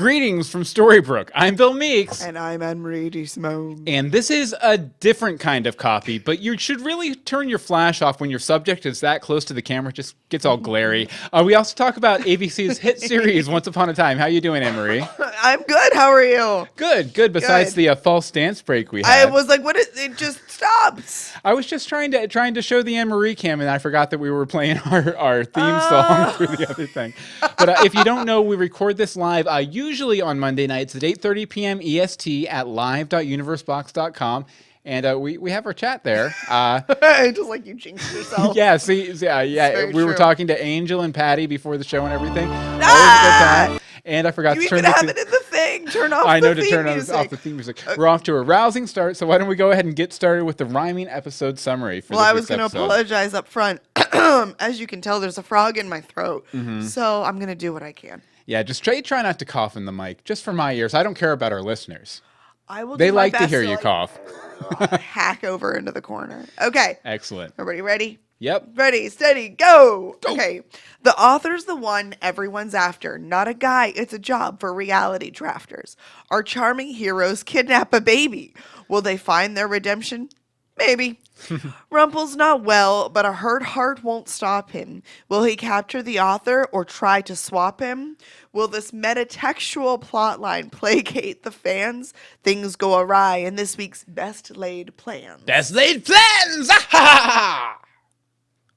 Greetings from Storybrooke. I'm Bill Meeks. And I'm DeSimone. And this is a different kind of copy, but you should really turn your flash off when your subject is that close to the camera. It just gets all glary. We also talk about ABC's hit series, Once Upon a Time. How you doing, Anne-Marie? I'm good. How are you? Good. Besides the false dance break we had. I was like, what is it? Just stopped. I was just trying to show the Anne-Marie cam, and I forgot that we were playing our theme song through the other thing. But if you don't know, we record this live usually on Monday nights at 8:30 p.m. EST at live.universebox.com. And we have our chat there. Just like you jinxed yourself. Yeah, we were talking to Angel and Patty before the show and everything. Always a good time. And I forgot to turn it in the thing. Turn off the theme music. Off the theme music. We're off to a rousing start, so why don't we go ahead and get started with the rhyming episode summary for this I was going to apologize up front. As you can tell, there's a frog in my throat, so I'm going to do what I can. Yeah, just try not to cough in the mic, just for my ears. I don't care about our listeners. I will. They like to hear you cough. Hack over into the corner. Okay. Excellent. Everybody ready? Yep. Ready, steady, go. Okay. The author's the one everyone's after. Not a guy, it's a job for reality drafters. Our charming heroes kidnap a baby. Will they find their redemption? Maybe. Rumple's not well, but a hurt heart won't stop him. Will he capture the author or try to swap him? Will this metatextual plotline placate the fans? Things go awry in this week's Best Laid Plans. Best Laid Plans!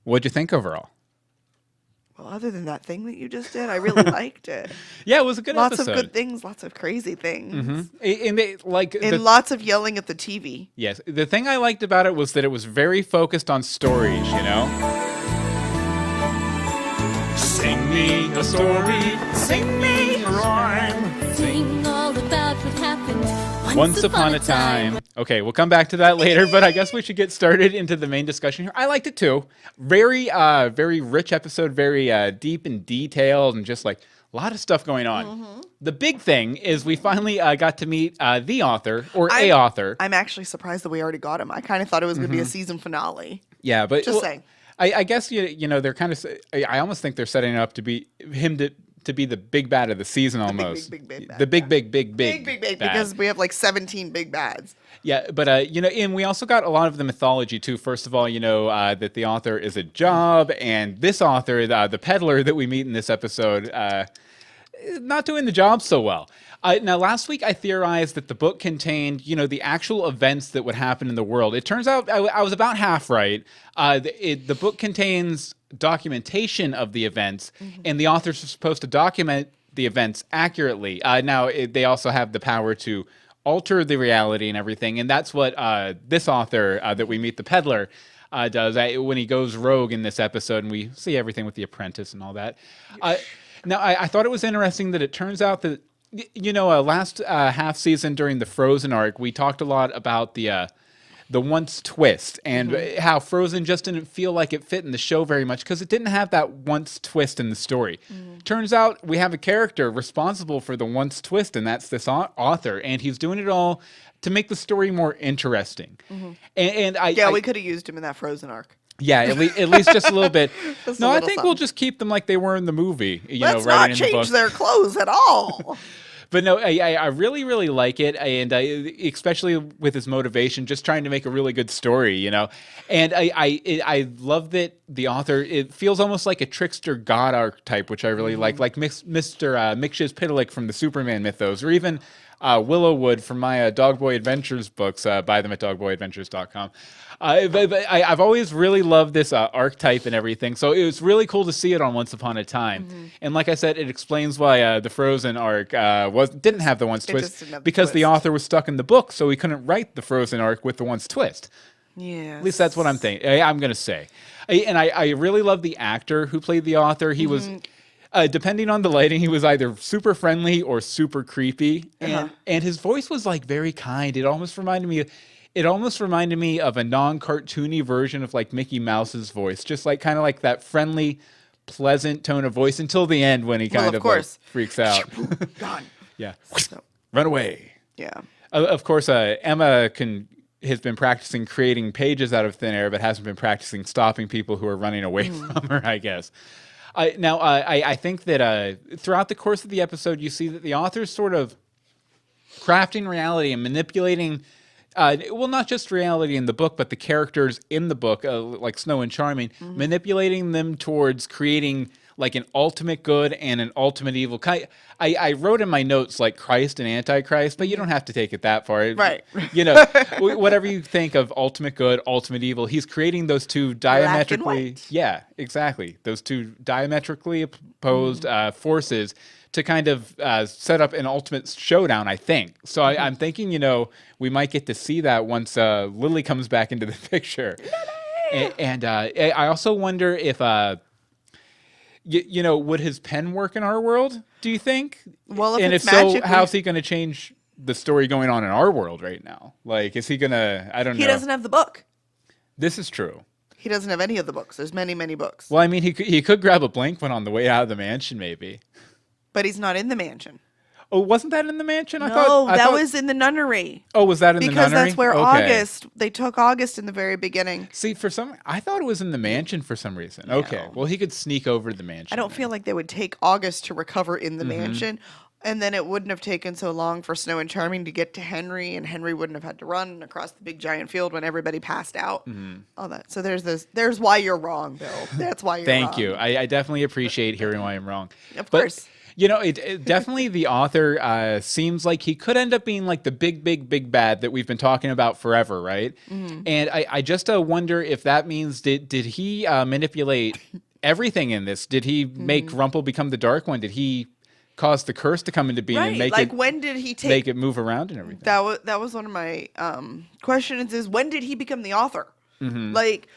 What'd you think overall? Well, other than that thing that you just did, I really liked it. Yeah, it was a good episode. Lots of good things, lots of crazy things. And lots of yelling at the TV. Yes. The thing I liked about it was that it was very focused on stories, you know? Sing me a story, sing me a rhyme, sing all about what happened once upon a time. Okay, we'll come back to that later, but I guess we should get started into the main discussion here. I liked it too. Very rich episode, very deep and detailed, and just like a lot of stuff going on. The big thing is we finally got to meet the author, or a author. I'm actually surprised that we already got him. I kind of thought it was going to be a season finale. Yeah, but just saying. I guess you know they're kind of. I almost think they're setting up to be him to be the big bad of the season almost. Big bad. The big bad. Because we have like 17 big bads. Yeah, but and we also got a lot of the mythology too. First of all, that the author is a job, and this author, the peddler that we meet in this episode, not doing the job so well. Now, last week I theorized that the book contained, the actual events that would happen in the world. It turns out I was about half right. The book contains documentation of the events, and the authors are supposed to document the events accurately. They also have the power to alter the reality and everything, and that's what this author that we meet, the peddler, does when he goes rogue in this episode, and we see everything with the apprentice and all that. Now, I thought it was interesting that it turns out that, last half season during the Frozen arc, we talked a lot about the once twist and how Frozen just didn't feel like it fit in the show very much because it didn't have that once twist in the story. Turns out we have a character responsible for the once twist, and that's this author, and he's doing it all to make the story more interesting. And we could have used him in that Frozen arc. Yeah, at least just a little bit. I think something. We'll just keep them like they were in the movie. Let's not change their clothes at all. But no, I really, really like it, and especially with his motivation, just trying to make a really good story, And I love that the author, it feels almost like a trickster god archetype, which I really like Mr. Mxyzptlk from the Superman mythos, or even Willowwood from my Dog Boy Adventures books. Buy them at dogboyadventures.com. But I've always really loved this archetype and everything, so it was really cool to see it on Once Upon a Time. And like I said, it explains why the Frozen arc didn't have the once twist, because the author was stuck in the book, so he couldn't write the Frozen arc with the once twist. Yeah. At least that's what I'm thinking. I'm going to say. And I really love the actor who played the author. He was... depending on the lighting, he was either super friendly or super creepy, and his voice was like very kind. It almost reminded me of a non-cartoony version of like Mickey Mouse's voice, just like kind of like that friendly, pleasant tone of voice until the end when he kind of like, freaks out. Gone. Yeah, run away. Yeah. Of course, Emma has been practicing creating pages out of thin air, but hasn't been practicing stopping people who are running away from her, I guess. I think that throughout the course of the episode, you see that the author's sort of crafting reality and manipulating, well, not just reality in the book, but the characters in the book, like Snow and Charming, manipulating them towards creating like an ultimate good and an ultimate evil. I wrote in my notes like Christ and Antichrist, but you don't have to take it that far. Right. You know, whatever you think of ultimate good, ultimate evil, he's creating those two diametrically. Yeah, exactly. Those two diametrically opposed forces to kind of set up an ultimate showdown, I think. So I'm thinking, you know, we might get to see that once Lily comes back into the picture. And I also wonder if, you know, would his pen work in our world, do you think? Well, if and it's if so, magically- how's he going to change the story going on in our world right now? Like, is he going to, I don't know. He doesn't have the book. This is true. He doesn't have any of the books. There's many, many books. Well, I mean, he could grab a blank one on the way out of the mansion, maybe. But he's not in the mansion. Oh, wasn't that in the mansion? No, I thought was in the nunnery. Oh, was that in the Because nunnery? that's where Okay. they took August in the very beginning. See, I thought it was in the mansion for some reason. Okay, well, he could sneak over to the mansion. I don't feel like they would take August to recover in the mansion. And then it wouldn't have taken so long for Snow and Charming to get to Henry, and Henry wouldn't have had to run across the big giant field when everybody passed out. All that. So there's why you're wrong, Bill. That's why you're wrong. Thank you. I definitely appreciate hearing why I'm wrong. Of But, course. you know, it definitely the author seems like he could end up being like the big bad that we've been talking about forever, right? And I just wonder if that means did he manipulate everything in this? Did he make Rumple become the Dark One? Did he cause the curse to come into being and make it when did he make it move around and everything? That was one of my questions is when did he become the author? Like,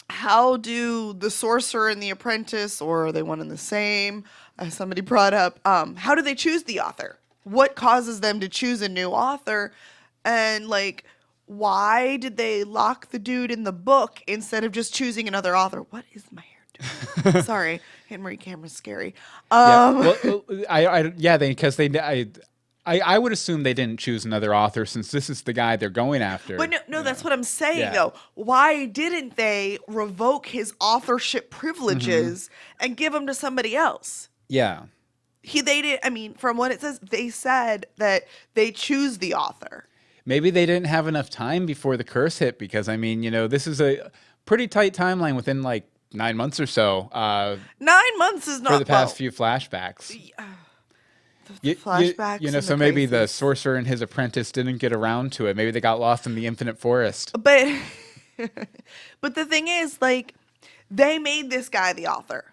how do the sorcerer and the apprentice, or are they one and the same? As somebody brought up, how do they choose the author? What causes them to choose a new author? And like, why did they lock the dude in the book instead of just choosing another author? What is my hair doing? Sorry, Henry camera's scary. Yeah, well, I would assume they didn't choose another author since this is the guy they're going after. But no, that's what I'm saying, Yeah. though. Why didn't they revoke his authorship privileges and give them to somebody else? Yeah. They did. I mean, from what it says, they said that they choose the author. Maybe they didn't have enough time before the curse hit because, I mean, you know, this is a pretty tight timeline within like 9 months or so 9 months is not for the past few flashbacks. Flashbacks. You know, and so maybe the crises. sorcerer and his apprentice didn't get around to it. Maybe they got lost in the infinite forest. But, but the thing is, like, they made this guy the author.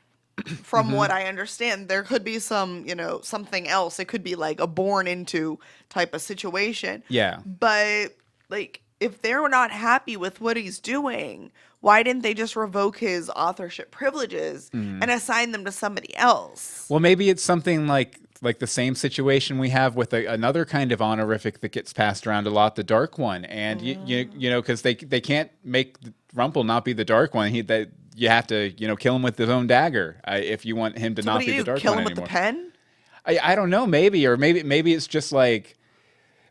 From what I understand, there could be some, you know, something else. It could be like a born into type of situation. Yeah. But like, if they're not happy with what he's doing, why didn't they just revoke his authorship privileges and assign them to somebody else? Well, maybe it's something like the same situation we have with another kind of honorific that gets passed around a lot, the Dark One. And you know, because they can't make Rumple not be the Dark One. You have to, you know, kill him with his own dagger if you want him to So not what do be you the do? Dark Kill One him anymore. with the pen? I don't know, maybe it's just like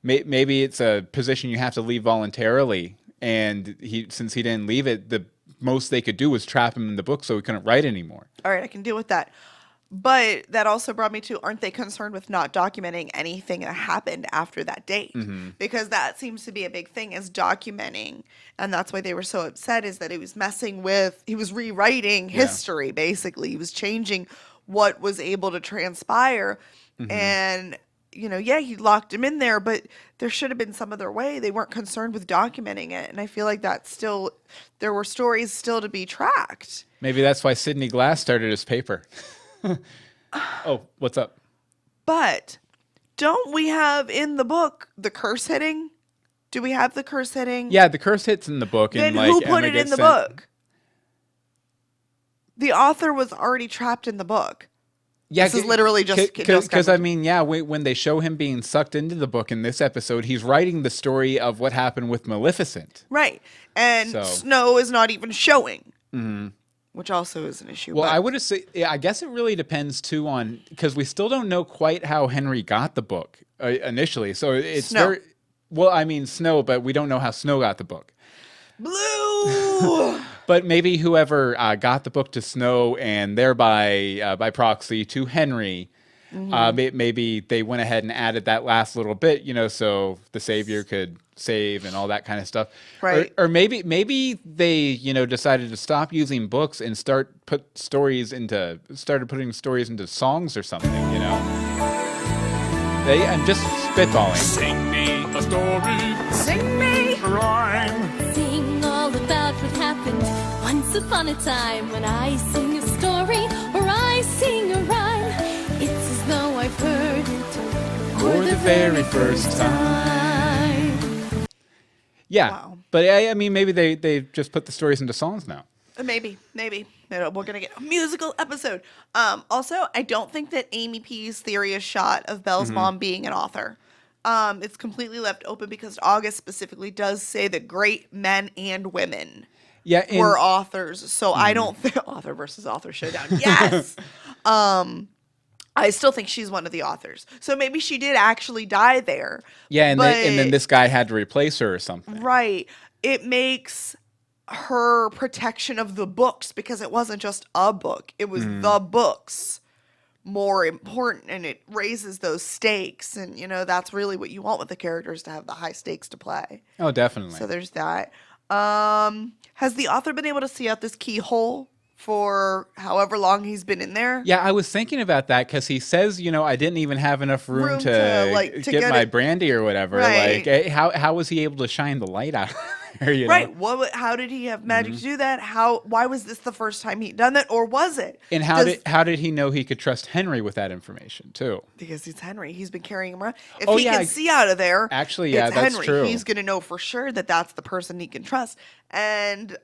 maybe it's a position you have to leave voluntarily, and since he didn't leave it, the most they could do was trap him in the book so he couldn't write anymore. All right, I can deal with that. But that also brought me to, aren't they concerned with not documenting anything that happened after that date? Because that seems to be a big thing, is documenting. And that's why they were so upset, is that he was rewriting history, basically. He was changing what was able to transpire. And, you know, yeah, he locked him in there, but there should have been some other way. They weren't concerned with documenting it. And I feel like there were stories still to be tracked. Maybe that's why Sidney Glass started his paper. Oh, what's up? But don't we have in the book the curse hitting? Do we have the curse hitting? Yeah, the curse hits in the book. Then and like who put Emma it in gets the sent- book? The author was already trapped in the book. Yeah, This is literally just because I mean, yeah, when they show him being sucked into the book in this episode, he's writing the story of what happened with Maleficent. Right. And So- Snow is not even showing. Which also is an issue. Well, but I would say, I guess it really depends too on, because we still don't know quite how Henry got the book initially. So it's Snow. well, I mean Snow, but we don't know how Snow got the book. Blue! But maybe whoever got the book to Snow and thereby by proxy to Henry, maybe they went ahead and added that last little bit, so the Savior could save and all that kind of stuff. Right. Or maybe they, decided to stop using books and started putting stories into songs or something, I'm just spitballing. Sing me a story, Sing me. a rhyme. Sing all about what happened once upon a time. When I sing a story or I sing a rhyme, it's as though I've heard it For the very first time. Yeah, Wow. but I mean, maybe they just put the stories into songs now. Maybe. We're gonna get a musical episode. Also, I don't think that Amy P's theory is shot of Belle's mom being an author. It's completely left open because August specifically does say that great men and women were authors. So I don't think author versus author showdown. Yes. I still think she's one of the authors. So maybe she did actually die there. Yeah, and but, then this guy had to replace her or something. Right. It makes her protection of the books, because it wasn't just a book, it was the books, more important, and it raises those stakes. And that's really what you want with the characters, to have the high stakes to play. Oh, definitely. So there's that. Has the author been able to see out this keyhole for however long he's been in there? Yeah, I was thinking about that because he says, I didn't even have enough room to get my brandy or whatever. Right. Like, how was he able to shine the light out there? Right. How did he have magic to do that? Why was this the first time he'd done that, or was it? And how did he know he could trust Henry with that information too? Because he's Henry. He's been carrying him around. If Oh, he yeah. can see out of there, Actually, yeah, it's that's Henry. true. He's going to know for sure that that's the person he can trust. And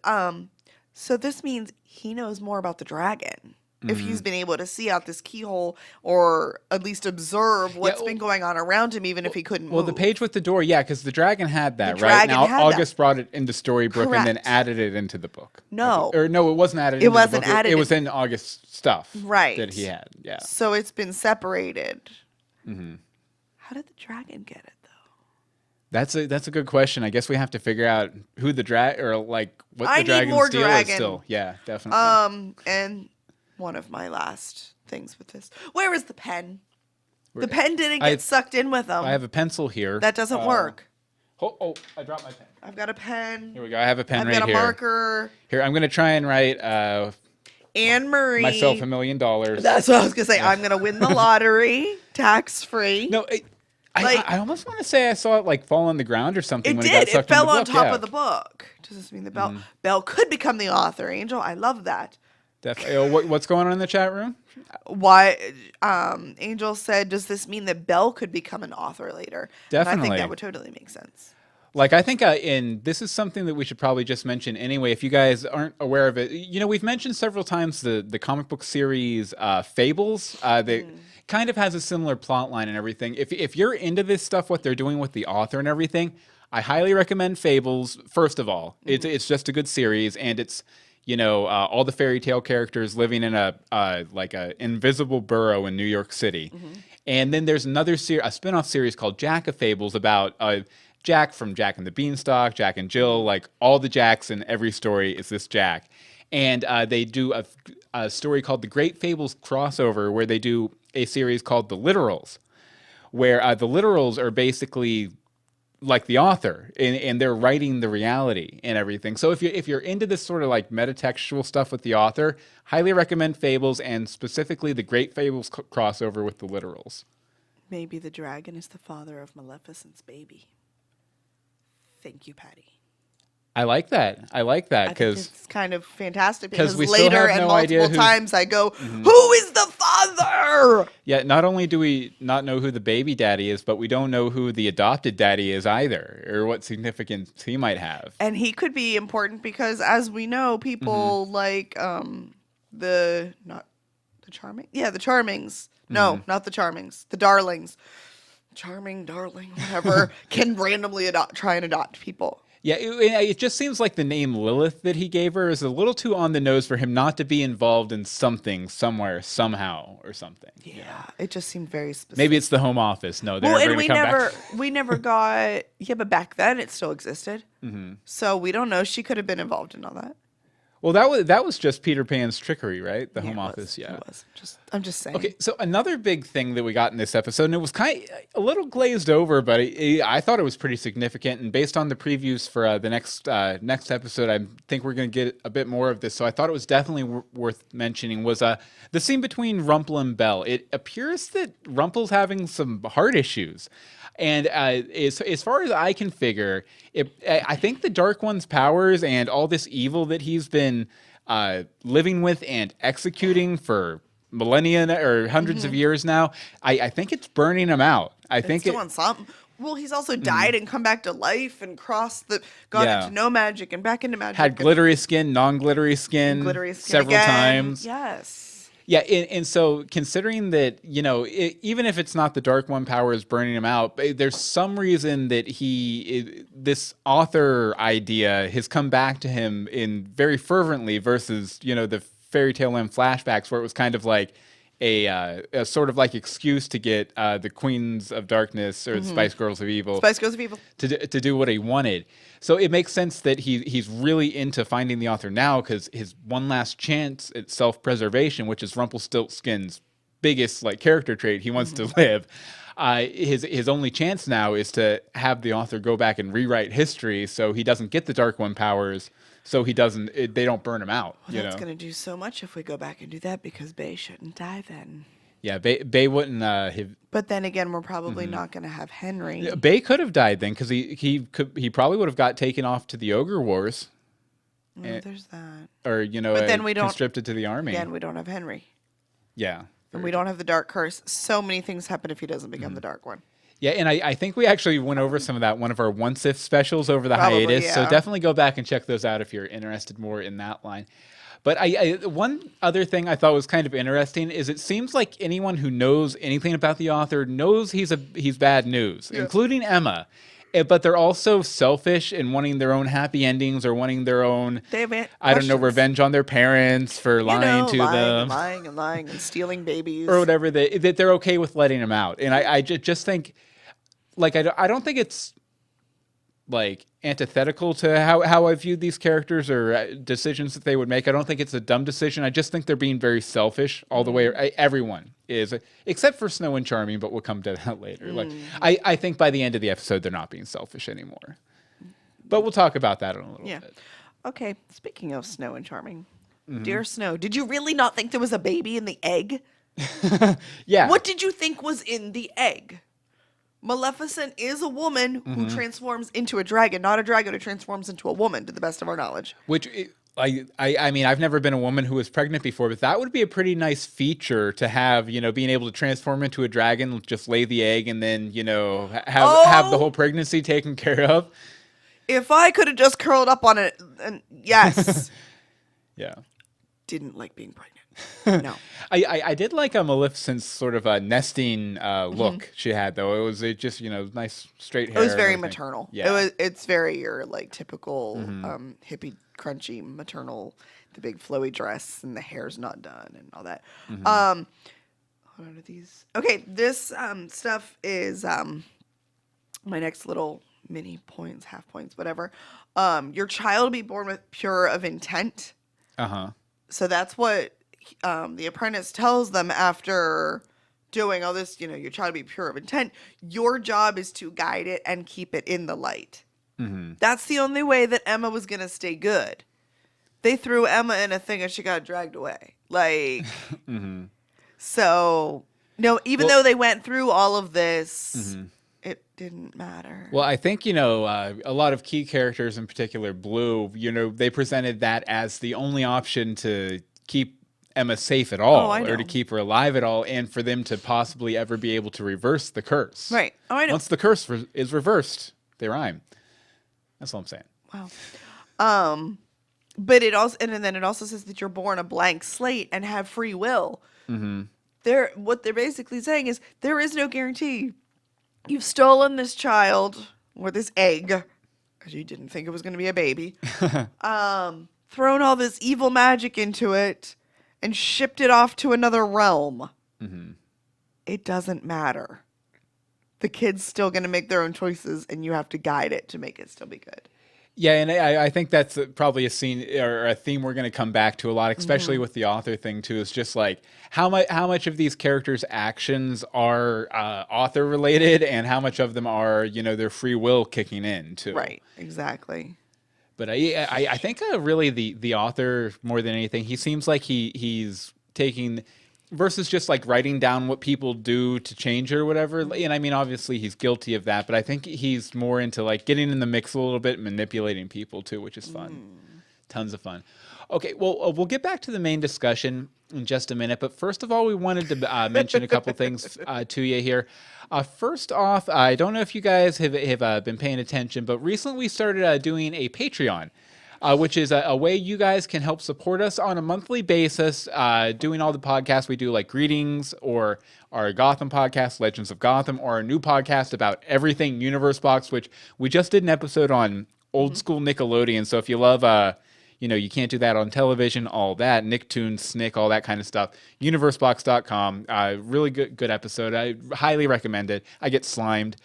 so this means he knows more about the dragon. If he's been able to see out this keyhole, or at least observe what's been going on around him, even if he couldn't Well, move. the page with the door, yeah, because the dragon had that, The right? dragon Now, had August that. brought it into Storybrooke and then Correct. added it into the book. No. Or no, it wasn't added It into wasn't the book. added It was in- in August's stuff. Right. That he had, yeah. So it's been separated. How did the dragon get it, though? That's a good question. I guess we have to figure out who the or like what I the need dragon's more deal dragon. is still. Yeah, definitely. And one of my last things with this. Where is the pen? Where- The pen didn't get sucked in with them. I have a pencil here. That doesn't work. Oh, I dropped my pen. I've got a pen. Here we go. I have a pen I've right got a here. marker. Here, I'm gonna try and write Anne Marie. myself $1 million. That's what I was gonna say. I'm gonna win the lottery, tax free. No, Like- I almost want to say I saw it like fall on the ground or something. It when did. It, got It sucked fell in the on book. top Yeah. of the book. Does this mean that Belle could become the author? Angel, I love that. Definitely. What's going on in the chat room? Why? Angel said, "Does this mean that Belle could become an author later?" And I Definitely. think that would totally make sense. Like, I think this is something that we should probably just mention anyway. If you guys aren't aware of it, we've mentioned several times the comic book series Fables. That kind of has a similar plot line and everything. If you're into this stuff, what they're doing with the author and everything, I highly recommend Fables. First of all, it's just a good series, and it's all the fairy tale characters living in a invisible borough in New York City. And then there's another a spin-off series called Jack of Fables about Jack from Jack and the Beanstalk, Jack and Jill, like all the Jacks in every story is this Jack. And they do a story called The Great Fables Crossover, where they do a series called The Literals, where the Literals are basically like the author, and they're writing the reality and everything. So if you're into this sort of like metatextual stuff with the author, highly recommend Fables, and specifically The Great Fables crossover with The Literals. Maybe the dragon is the father of Maleficent's baby. Thank you, Patty. I like that. I like that I think because it's kind of fantastic 'cause because we still later have and no idea multiple who- times I go, "Who is the father?" yeah, not only do we not know who the baby daddy is, but we don't know who the adopted daddy is either, or what significance he might have. And he could be important because, as we know, people like the Charmings. No, not the Charmings. The Darlings. Charming, darling, whatever, can randomly try and adopt people. Yeah, it just seems like the name Lilith that he gave her is a little too on the nose for him not to be involved in something, somewhere, somehow, or something. Yeah, it just seemed very specific. Maybe it's the home office. No, they're Well, never and going to come back. we never got. Yeah, but back then it still existed. So we don't know. She could have been involved in all that. Well, that was just Peter Pan's trickery, right? The home office, yeah. It was. I'm just saying. Okay, so another big thing that we got in this episode, and it was kind of a little glazed over, but I thought it was pretty significant. And based on the previews for the next episode, I think we're going to get a bit more of this. So I thought it was definitely worth mentioning was the scene between Rumple and Belle. It appears that Rumple's having some heart issues. And as far as I can figure, I think the Dark One's powers and all this evil that he's been living with and executing for millennia or hundreds of years now, I think it's burning him out. I think it's doing something. Well, he's also died and come back to life and gone into no magic and back into magic. Had glittery skin, non-glittery skin, several times. Yes. Yeah, and so considering that, even if it's not the Dark One power is burning him out, there's some reason that this author idea has come back to him in very fervently versus, the Fairy Tale Land flashbacks where it was kind of like a sort of like excuse to get the Queens of Darkness or the Spice Girls of Evil to do what he wanted. So it makes sense that he's really into finding the author now because his one last chance at self-preservation, which is Rumpelstiltskin's biggest character trait, he wants to live. His only chance now is to have the author go back and rewrite history so he doesn't get the Dark One powers. So they don't burn him out. Well, that's going to do so much if we go back and do that because Bay shouldn't die then. Yeah, Bay wouldn't have. But then again, we're probably not going to have Henry. Bay could have died then because he probably would have got taken off to the Ogre Wars. There's that. Or but then we don't conscripted to the army. Again, we don't have Henry. Yeah, and we don't have the Dark Curse. So many things happen if he doesn't become the Dark One. Yeah, and I think we actually went over some of that one of our Once If specials over the hiatus. Yeah. So definitely go back and check those out if you're interested more in that line. But one other thing I thought was kind of interesting is it seems like anyone who knows anything about the author knows he's bad news, including Emma. But they're also selfish and wanting their own happy endings or wanting their own, revenge on their parents for lying to them. Lying and stealing babies. Or whatever, that they're okay with letting him out. And I just think, I don't think it's, antithetical to how I viewed these characters or decisions that they would make. I don't think it's a dumb decision. I just think they're being very selfish all the way. Everyone is, except for Snow and Charming, but we'll come to that later. I think by the end of the episode, they're not being selfish anymore. But we'll talk about that in a little bit. Okay, speaking of Snow and Charming, dear Snow, did you really not think there was a baby in the egg? Yeah. What did you think was in the egg? Maleficent is a woman who transforms into a dragon, not a dragon who transforms into a woman, to the best of our knowledge. Which, I mean, I've never been a woman who was pregnant before, but that would be a pretty nice feature to have, being able to transform into a dragon, just lay the egg, and then, have the whole pregnancy taken care of. If I could have just curled up on it, and yes. Yeah. Didn't like being pregnant. No. I did like Maleficent's sort of a nesting look she had, though. It was just, nice straight hair. It was very maternal. Yeah. It's very your typical hippie, crunchy, maternal, the big flowy dress and the hair's not done and all that. Hold on to these. Okay, this stuff is my next little mini points, half points, whatever. Your child will be born with pure of intent. So that's what the apprentice tells them after doing all this, your child will be pure of intent. Your job is to guide it and keep it in the light. That's the only way that Emma was going to stay good. They threw Emma in a thing and she got dragged away. So, no, even though they went through all of this, it didn't matter. Well, I think, a lot of key characters, in particular Blue, they presented that as the only option to keep Emma safe at all, or to keep her alive at all, and for them to possibly ever be able to reverse the curse. Right. Oh, I know. Once the curse is reversed, they rhyme. That's all I'm saying. Wow. But it also, and then it also says that you're born a blank slate and have free will. What they're basically saying is there is no guarantee. You've stolen this child or this egg, because you didn't think it was going to be a baby, thrown all this evil magic into it, and shipped it off to another realm. It doesn't matter. The kid's still going to make their own choices, and you have to guide it to make it still be good. Yeah, and I think that's probably a scene or a theme we're going to come back to a lot, especially with the author thing too. Is just like how much of these characters' actions are author related, and how much of them are their free will kicking in too. Right, exactly. But I think really the author more than anything, he seems like he's taking versus just like writing down what people do to change or whatever. And I mean, obviously he's guilty of that, but I think he's more into like getting in the mix a little bit, manipulating people too, which is fun. Tons of fun. Okay, well, we'll get back to the main discussion in just a minute, but first of all, we wanted to mention a couple things to you here. First off, I don't know if you guys have been paying attention, but recently we started doing a Patreon. Which is a way you guys can help support us on a monthly basis, doing all the podcasts we do, like Greetings, or our Gotham podcast, Legends of Gotham, or our new podcast about everything Universe Box, which we just did an episode on old school Nickelodeon. So if you love, you can't do that on television, all that, Nicktoons, Snick, all that kind of stuff, universebox.com, really good episode. I highly recommend it. I get slimed.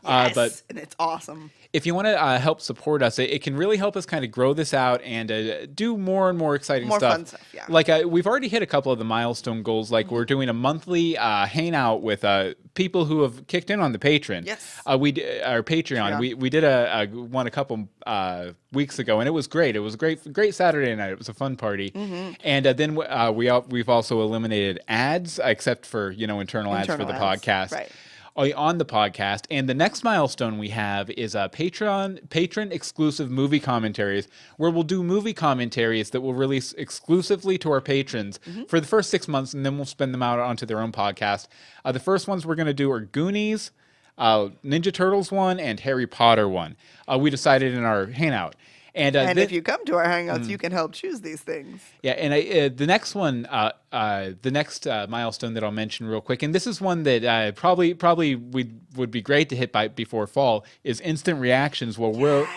Yes, and it's awesome. If you want to help support us, it can really help us kind of grow this out and do more and more exciting stuff. More fun stuff, yeah. Like we've already hit a couple of the milestone goals. Like we're doing a monthly hangout with people who have kicked in on the Patreon. Yes. Our Patreon. We did one a couple weeks ago, and it was great. It was a great Saturday night. It was a fun party. And then we've also eliminated ads, except for internal ads for the podcast. Right. On the podcast. And the next milestone we have is patron exclusive movie commentaries, where we'll do movie commentaries that we'll release exclusively to our patrons for the first 6 months, and then we'll spend them out onto their own podcast. The first ones we're going to do are Goonies, Ninja Turtles one, and Harry Potter one. We decided in our hangout. And if you come to our hangouts, you can help choose these things. Yeah, and the next one, the next milestone that I'll mention real quick, and this is one that probably would be great to hit by before fall, is instant reactions. Well,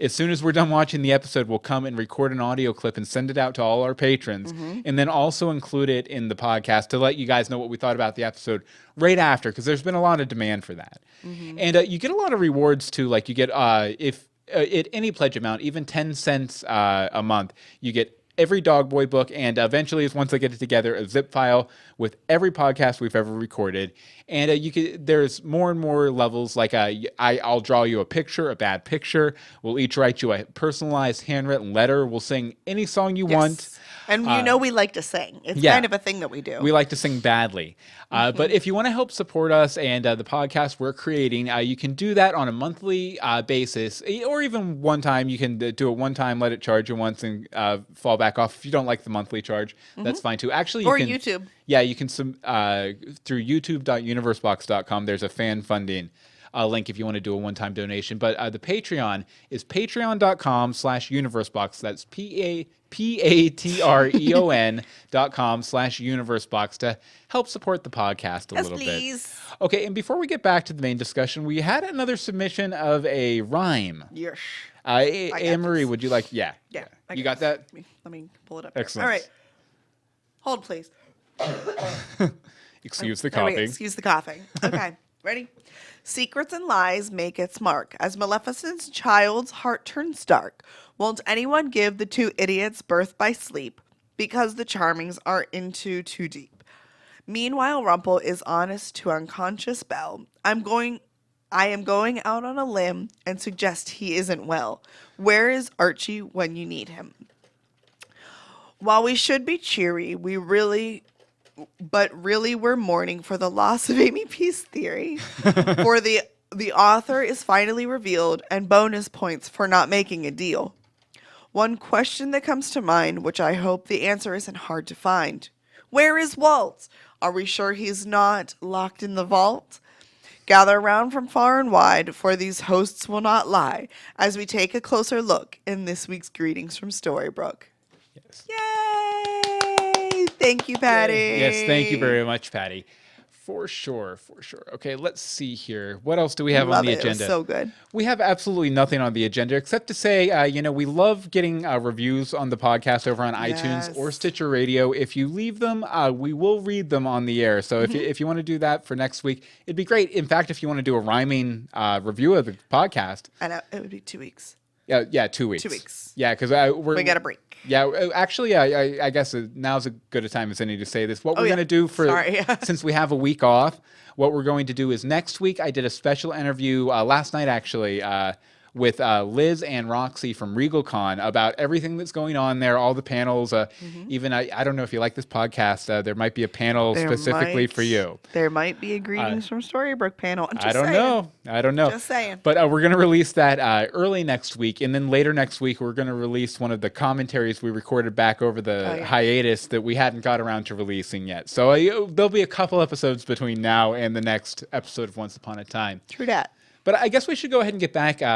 as soon as we're done watching the episode, we'll come and record an audio clip and send it out to all our patrons, and then also include it in the podcast to let you guys know what we thought about the episode right after, because there's been a lot of demand for that. And you get a lot of rewards too, like you get if at any pledge amount, even 10 cents a month, you get every Dog Boy book, and eventually, once I get it together, a zip file with every podcast we've ever recorded. And there's more and more levels. Like I'll draw you a picture, a bad picture. We'll each write you a personalized handwritten letter. We'll sing any song you want. And we like to sing. It's kind of a thing that we do. We like to sing badly. But if you want to help support us and the podcast we're creating, you can do that on a monthly basis, or even one time. You can do it one time, let it charge you once, and fall back off. If you don't like the monthly charge, that's fine too. Actually, you can, YouTube. Yeah, you can through youtube.universebox.com. There's a fan funding link if you want to do a one-time donation. But the Patreon is patreon.com/universebox. That's patreon.com/universebox to help support the podcast a little bit. Okay, and before we get back to the main discussion, we had another submission of a rhyme. Yes. Anne-Marie, would you like? Yeah. Yeah. You got that? Let me pull it up. Excellent. All right. Hold, please. Excuse the coughing. Excuse the coughing. Okay. Ready? Secrets and lies make its mark. As Maleficent's child's heart turns dark, won't anyone give the two idiots birth by sleep, because the charmings are into too deep. Meanwhile, Rumple is honest to unconscious Belle. I am going out on a limb and suggest he isn't well. Where is Archie when you need him? While we should be cheery, really we're mourning for the loss of Amy P's theory. For the author is finally revealed, and bonus points for not making a deal. One question that comes to mind, which I hope the answer isn't hard to find. Where is Walt? Are we sure he's not locked in the vault? Gather around from far and wide, for these hosts will not lie, as we take a closer look in this week's Greetings from Storybrooke. Yes. Yay! Thank you, Patty. Yes, thank you very much, Patty. For sure. Okay, let's see here. What else do we have on the agenda? It was so good. We have absolutely nothing on the agenda except to say, we love getting reviews on the podcast over on iTunes or Stitcher Radio. If you leave them, we will read them on the air. So if you want to do that for next week, it'd be great. In fact, if you want to do a rhyming review of the podcast. I know, it would be 2 weeks. Yeah, 2 weeks. 2 weeks. Yeah, because We got a break. Yeah, actually, I guess now's as good a time as any to say this. What we're yeah. going to do Sorry. since we have a week off, what we're going to do is next week. I did a special interview last night, actually, with Liz and Roxy from RegalCon about everything that's going on there, all the panels. Even I don't know if you like this podcast. There might be a panel specifically for you. There might be a greetings from Storybrooke panel. I don't know. Just saying. But we're going to release that early next week. And then later next week, we're going to release one of the commentaries we recorded back over the hiatus that we hadn't got around to releasing yet. So there'll be a couple episodes between now and the next episode of Once Upon a Time. True that. But I guess we should go ahead and get back to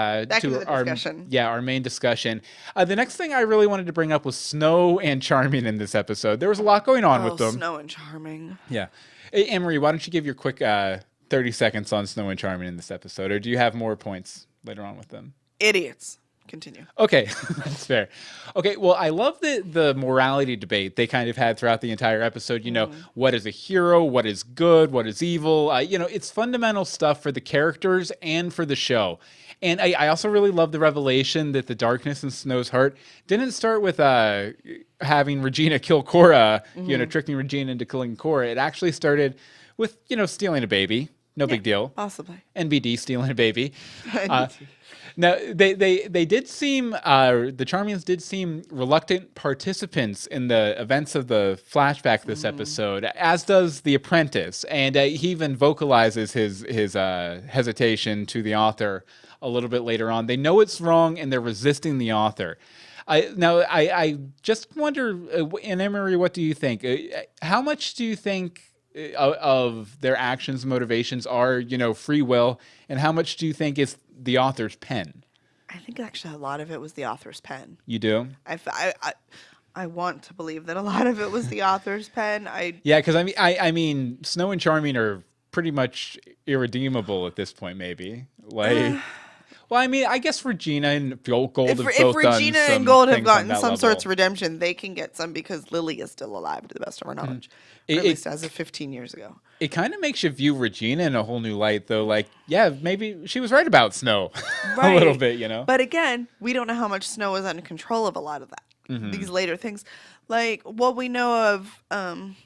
our discussion. Our main discussion. The next thing I really wanted to bring up was Snow and Charming in this episode. There was a lot going on with them. Snow and Charming. Yeah. Hey, Anne-Marie, why don't you give your quick 30 seconds on Snow and Charming in this episode, or do you have more points later on with them? Idiots. Continue. Okay, that's fair. Okay, well, I love the morality debate they kind of had throughout the entire episode. You know, what is a hero? What is good? What is evil? It's fundamental stuff for the characters and for the show. And I also really love the revelation that the darkness in Snow's heart didn't start with having Regina kill Cora, tricking Regina into killing Cora. It actually started with, stealing a baby. No big deal. Possibly. NBD stealing a baby. Now, they did seem, the Charmings did seem reluctant participants in the events of the flashback this episode, as does the apprentice. And he even vocalizes his hesitation to the author a little bit later on. They know it's wrong, and they're resisting the author. I just wonder, and Emery, what do you think? How much do you think of their actions, motivations are, free will, and how much do you think is the author's pen? I think actually a lot of it was the author's pen. You do? I want to believe that a lot of it was the author's pen. Yeah, because I mean, Snow and Charming are pretty much irredeemable at this point, maybe. Well, I mean, I guess Regina and Gold have both if Regina done and Gold have things on gotten that some level. sorts of redemption, they can get some because Lily is still alive, to the best of our knowledge. Or at least as of 15 years ago. It kind of makes you view Regina in a whole new light, though. Like, yeah, maybe she was right about Snow a little bit, But again, we don't know how much Snow was under control of a lot of that. These later things. Like, what we know of,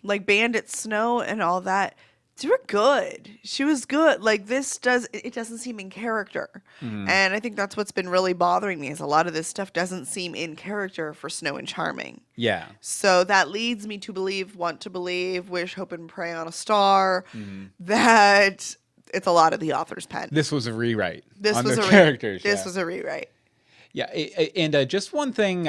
like, Bandit Snow and all that, they were good. She was good. Like, it doesn't seem in character. And I think that's what's been really bothering me is a lot of this stuff doesn't seem in character for Snow and Charming. Yeah. So that leads me to want to believe, wish, hope, and pray on a star that it's a lot of the author's pen. This was a rewrite on was the a characters. This was a rewrite. Yeah, and just one thing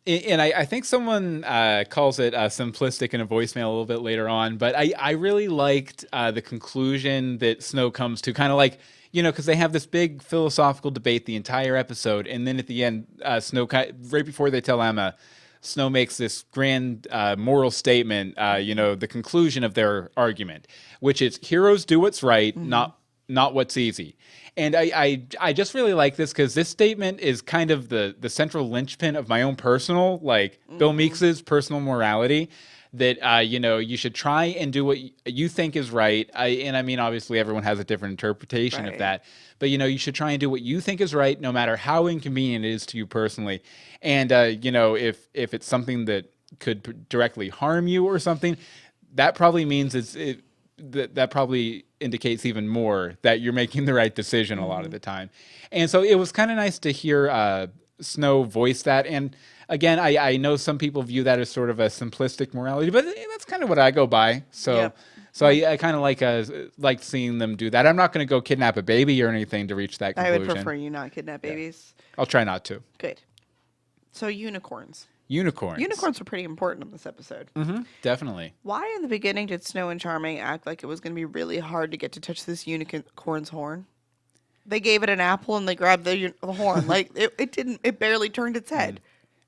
and I think someone calls it simplistic in a voicemail a little bit later on, but I really liked the conclusion that Snow comes to, kind of like, because they have this big philosophical debate the entire episode, and then at the end, Snow, right before they tell Emma, Snow makes this grand moral statement, the conclusion of their argument, which is heroes do what's right, not what's easy. And I just really like this because this statement is kind of the central linchpin of my own personal, Bill Meeks's personal morality, that, you should try and do what you think is right. And I mean, obviously everyone has a different interpretation of that, but, you should try and do what you think is right, no matter how inconvenient it is to you personally. And, if it's something that could directly harm you or something, that probably means that probably indicates even more that you're making the right decision a lot of the time. And so it was kind of nice to hear Snow voice that. And again, I know some people view that as sort of a simplistic morality, but that's kind of what I go by. So I kind of like seeing them do that. I'm not going to go kidnap a baby or anything to reach that conclusion. I would prefer you not kidnap babies. I'll try not to. Good. So unicorns. Unicorns were pretty important in this episode. Definitely. Why in the beginning did Snow and Charming act like it was going to be really hard to get to touch this unicorn's horn? They gave it an apple and they grabbed the horn. Like it barely turned its head.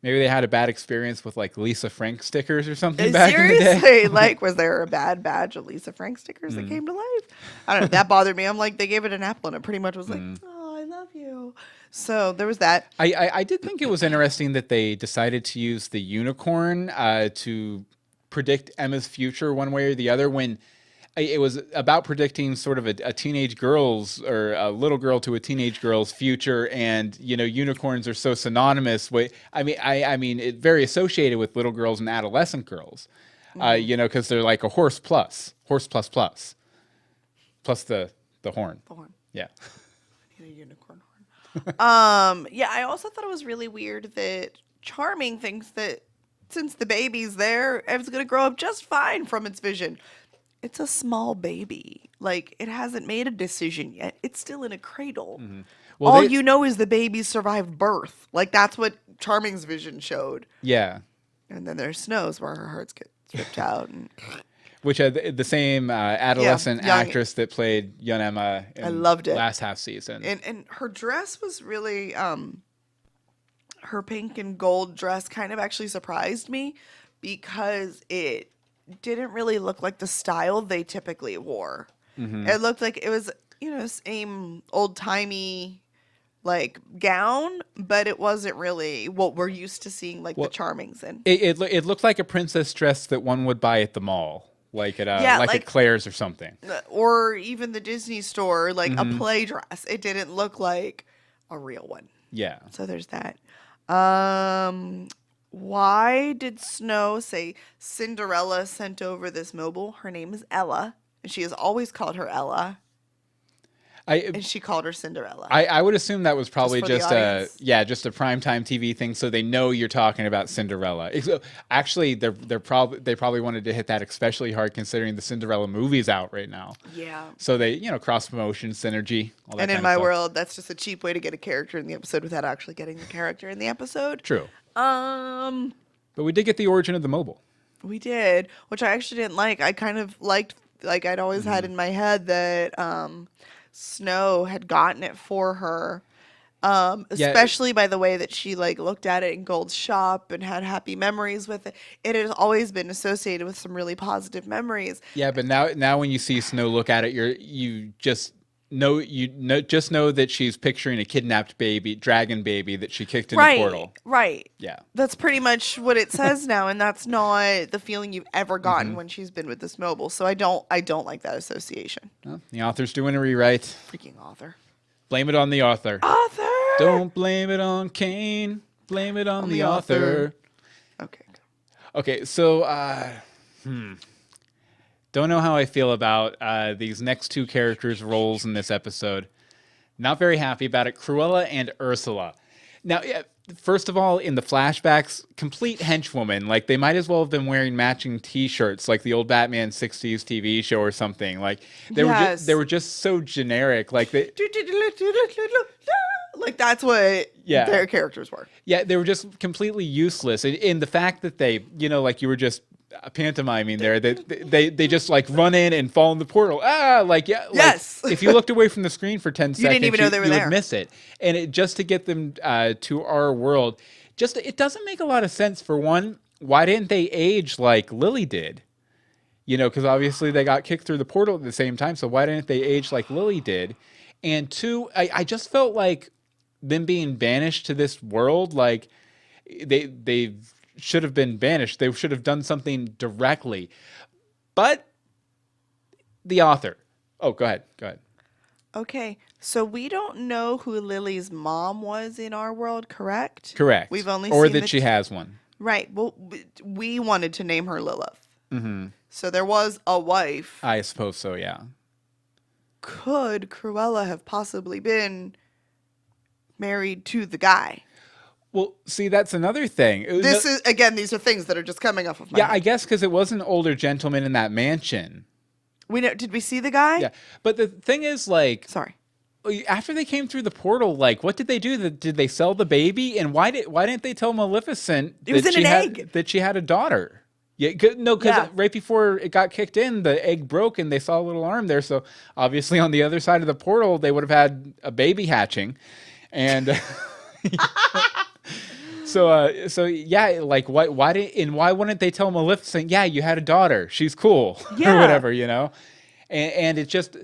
Maybe they had a bad experience with like Lisa Frank stickers or something back in the day. Seriously, like was there a bad batch of Lisa Frank stickers that came to life? I don't know. That bothered me. I'm like, they gave it an apple and it pretty much was like, oh, I love you. So there was that. I did think it was interesting that they decided to use the unicorn to predict Emma's future one way or the other when it was about predicting sort of a teenage girl's or a little girl to a teenage girl's future, and unicorns are so synonymous with. I mean, it very associated with little girls and adolescent girls, because they're like a horse plus the horn. The horn. Yeah. I need a unicorn horn. Yeah, I also thought it was really weird that Charming thinks that since the baby's there, it's going to grow up just fine from its vision. It's a small baby. Like, it hasn't made a decision yet. It's still in a cradle. Mm-hmm. Well, All you know is the baby survived birth. Like, that's what Charming's vision showed. Yeah. And then there's Snow's where her hearts get stripped out. And Which the same adolescent young- actress that played young Emma in I loved it. last half season. And her dress was really, her pink and gold dress kind of actually surprised me because it didn't really look like the style they typically wore. Mm-hmm. It looked like it was, same old-timey like gown, but it wasn't really what we're used to seeing the Charmings in. It looked like a princess dress that one would buy at the mall, like at at Claire's or something. Or even the Disney store, like a play dress. It didn't look like a real one. Yeah. So there's that. Why did Snow say Cinderella sent over this mobile? Her name is Ella, and she has always called her Ella, and she called her Cinderella. I would assume that was probably for the just audience? just a primetime TV thing, so they know you're talking about Cinderella. Actually, they probably wanted to hit that especially hard considering the Cinderella movie's out right now. Yeah. So they cross promotion synergy. All that And kind in of my stuff. world, that's just a cheap way to get a character in the episode without actually getting the character in the episode. True. Um, But we did get the origin of the mobile. we did, which I actually didn't like. I kind of liked, like I'd always had in my head that Snow had gotten it for her. Especially by the way that she looked at it in Gold's shop and had happy memories with it. It has always been associated with some really positive memories. Yeah, but now when you see Snow look at it, you just know that she's picturing a kidnapped dragon baby that she kicked in the portal. Right. Yeah. That's pretty much what it says now, and that's not the feeling you've ever gotten when she's been with this mobile. So I don't like that association. Well, the author's doing a rewrite. Freaking author. Blame it on the author. Author. Don't blame it on Kane. Blame it on the author. Okay. Okay, so don't know how I feel about these next two characters' roles in this episode. Not very happy about it. Cruella and Ursula. Now, first of all, in the flashbacks, complete henchwoman. Like, they might as well have been wearing matching T-shirts, like the old Batman '60s TV show or something. Like, they were just so generic. Like, that's what their characters were. Yeah, they were just completely useless. And the fact that they, you were just pantomiming there, they just run in and fall in the portal. Yes. If you looked away from the screen for 10 seconds, didn't even know they were there. Would miss it. And just to get them to our world, it doesn't make a lot of sense. For one, why didn't they age like Lily did? Because obviously they got kicked through the portal at the same time. So why didn't they age like Lily did? And two, I just felt like them being banished to this world, like they should have been banished. They should have done something directly. But the author. Oh, go ahead. Okay, so we don't know who Lily's mom was in our world, correct? Correct. We've only or seen that she has one. Right. Well, we wanted to name her Lilith. Mm-hmm. So there was a wife. I suppose so, yeah. Could Cruella have possibly been married to the guy? Well, see, that's another thing. These are things that are just coming off of my head. I guess because it was an older gentleman in that mansion. Did we see the guy? Yeah, but the thing is, Sorry. after they came through the portal, what did they do? Did they sell the baby? And why didn't they tell Maleficent that she had a daughter? Yeah, because right before it got kicked in, the egg broke and they saw a little arm there. So obviously, on the other side of the portal, they would have had a baby hatching, and. So why wouldn't they tell Maleficent, you had a daughter, she's cool, or whatever, and it's just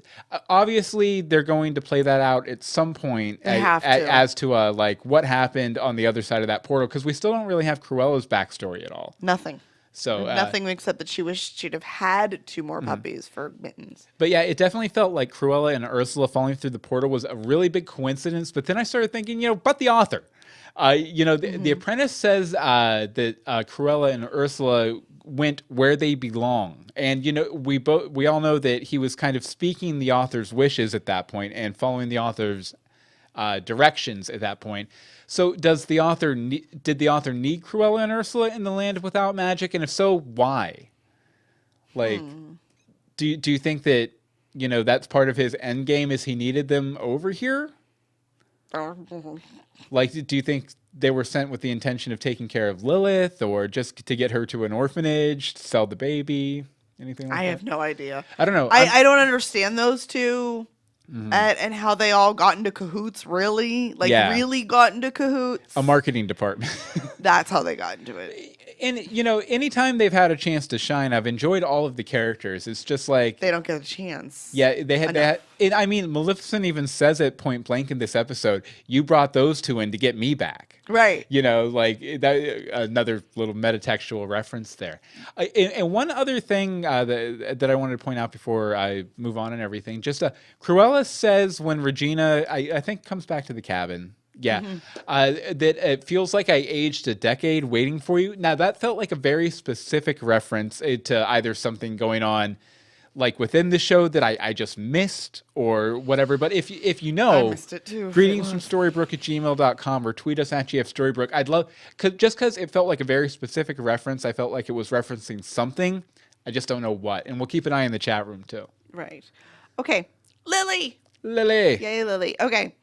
obviously they're going to play that out at some point as to what happened on the other side of that portal, because we still don't really have Cruella's backstory at all. Nothing. So Nothing except that she wished she'd have had 2 more puppies for Mittens. But yeah, it definitely felt like Cruella and Ursula falling through the portal was a really big coincidence. But then I started thinking, but the author. The Apprentice says that Cruella and Ursula went where they belong. And, we all know that he was kind of speaking the author's wishes at that point and following the author's directions at that point. So did the author need Cruella and Ursula in the land without magic? And if so, why? Like, do you think that, that's part of his end game is he needed them over here? Like, do you think they were sent with the intention of taking care of Lilith or just to get her to an orphanage, to sell the baby, anything like that? I have no idea. I don't know. I don't understand those two and how they all got into cahoots, really. Like, really got into cahoots. A marketing department. That's how they got into it. And, anytime they've had a chance to shine, I've enjoyed all of the characters. It's just like... They don't get a chance. Yeah, they had... I mean, Maleficent even says it point blank in this episode, you brought those 2 in to get me back. Right. Like, that, another little metatextual reference there. And one other thing that I wanted to point out before I move on and everything, just Cruella says when Regina, I think, comes back to the cabin... Yeah, that it feels like I aged a decade waiting for you. Now, that felt like a very specific reference to either something going on like within the show that I just missed or whatever. But if you know, I missed it too. greetings from Storybrooke@gmail.com or tweet us at GFStorybrooke. I'd love, just because it felt like a very specific reference. I felt like it was referencing something. I just don't know what. And we'll keep an eye in the chat room too. Right. Okay. Lily. Yay, Lily. Okay.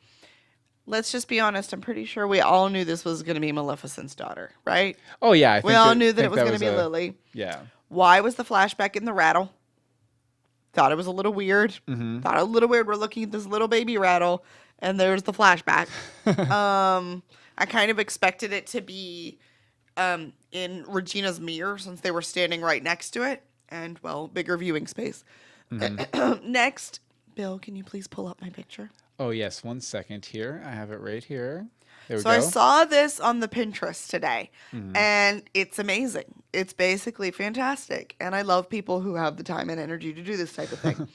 Let's just be honest. I'm pretty sure we all knew this was going to be Maleficent's daughter, right? Oh, yeah. We all knew that it was going to be Lily. Yeah. Why was the flashback in the rattle? Thought it was a little weird. Thought it was a little weird. We're looking at this little baby rattle, and there's the flashback. I kind of expected it to be in Regina's mirror since they were standing right next to it. And, well, bigger viewing space. Next, Bill, can you please pull up my picture? Oh, yes. 1 second here. I have it right here. There we So go. I saw this on the Pinterest today, and it's amazing. It's basically fantastic, and I love people who have the time and energy to do this type of thing.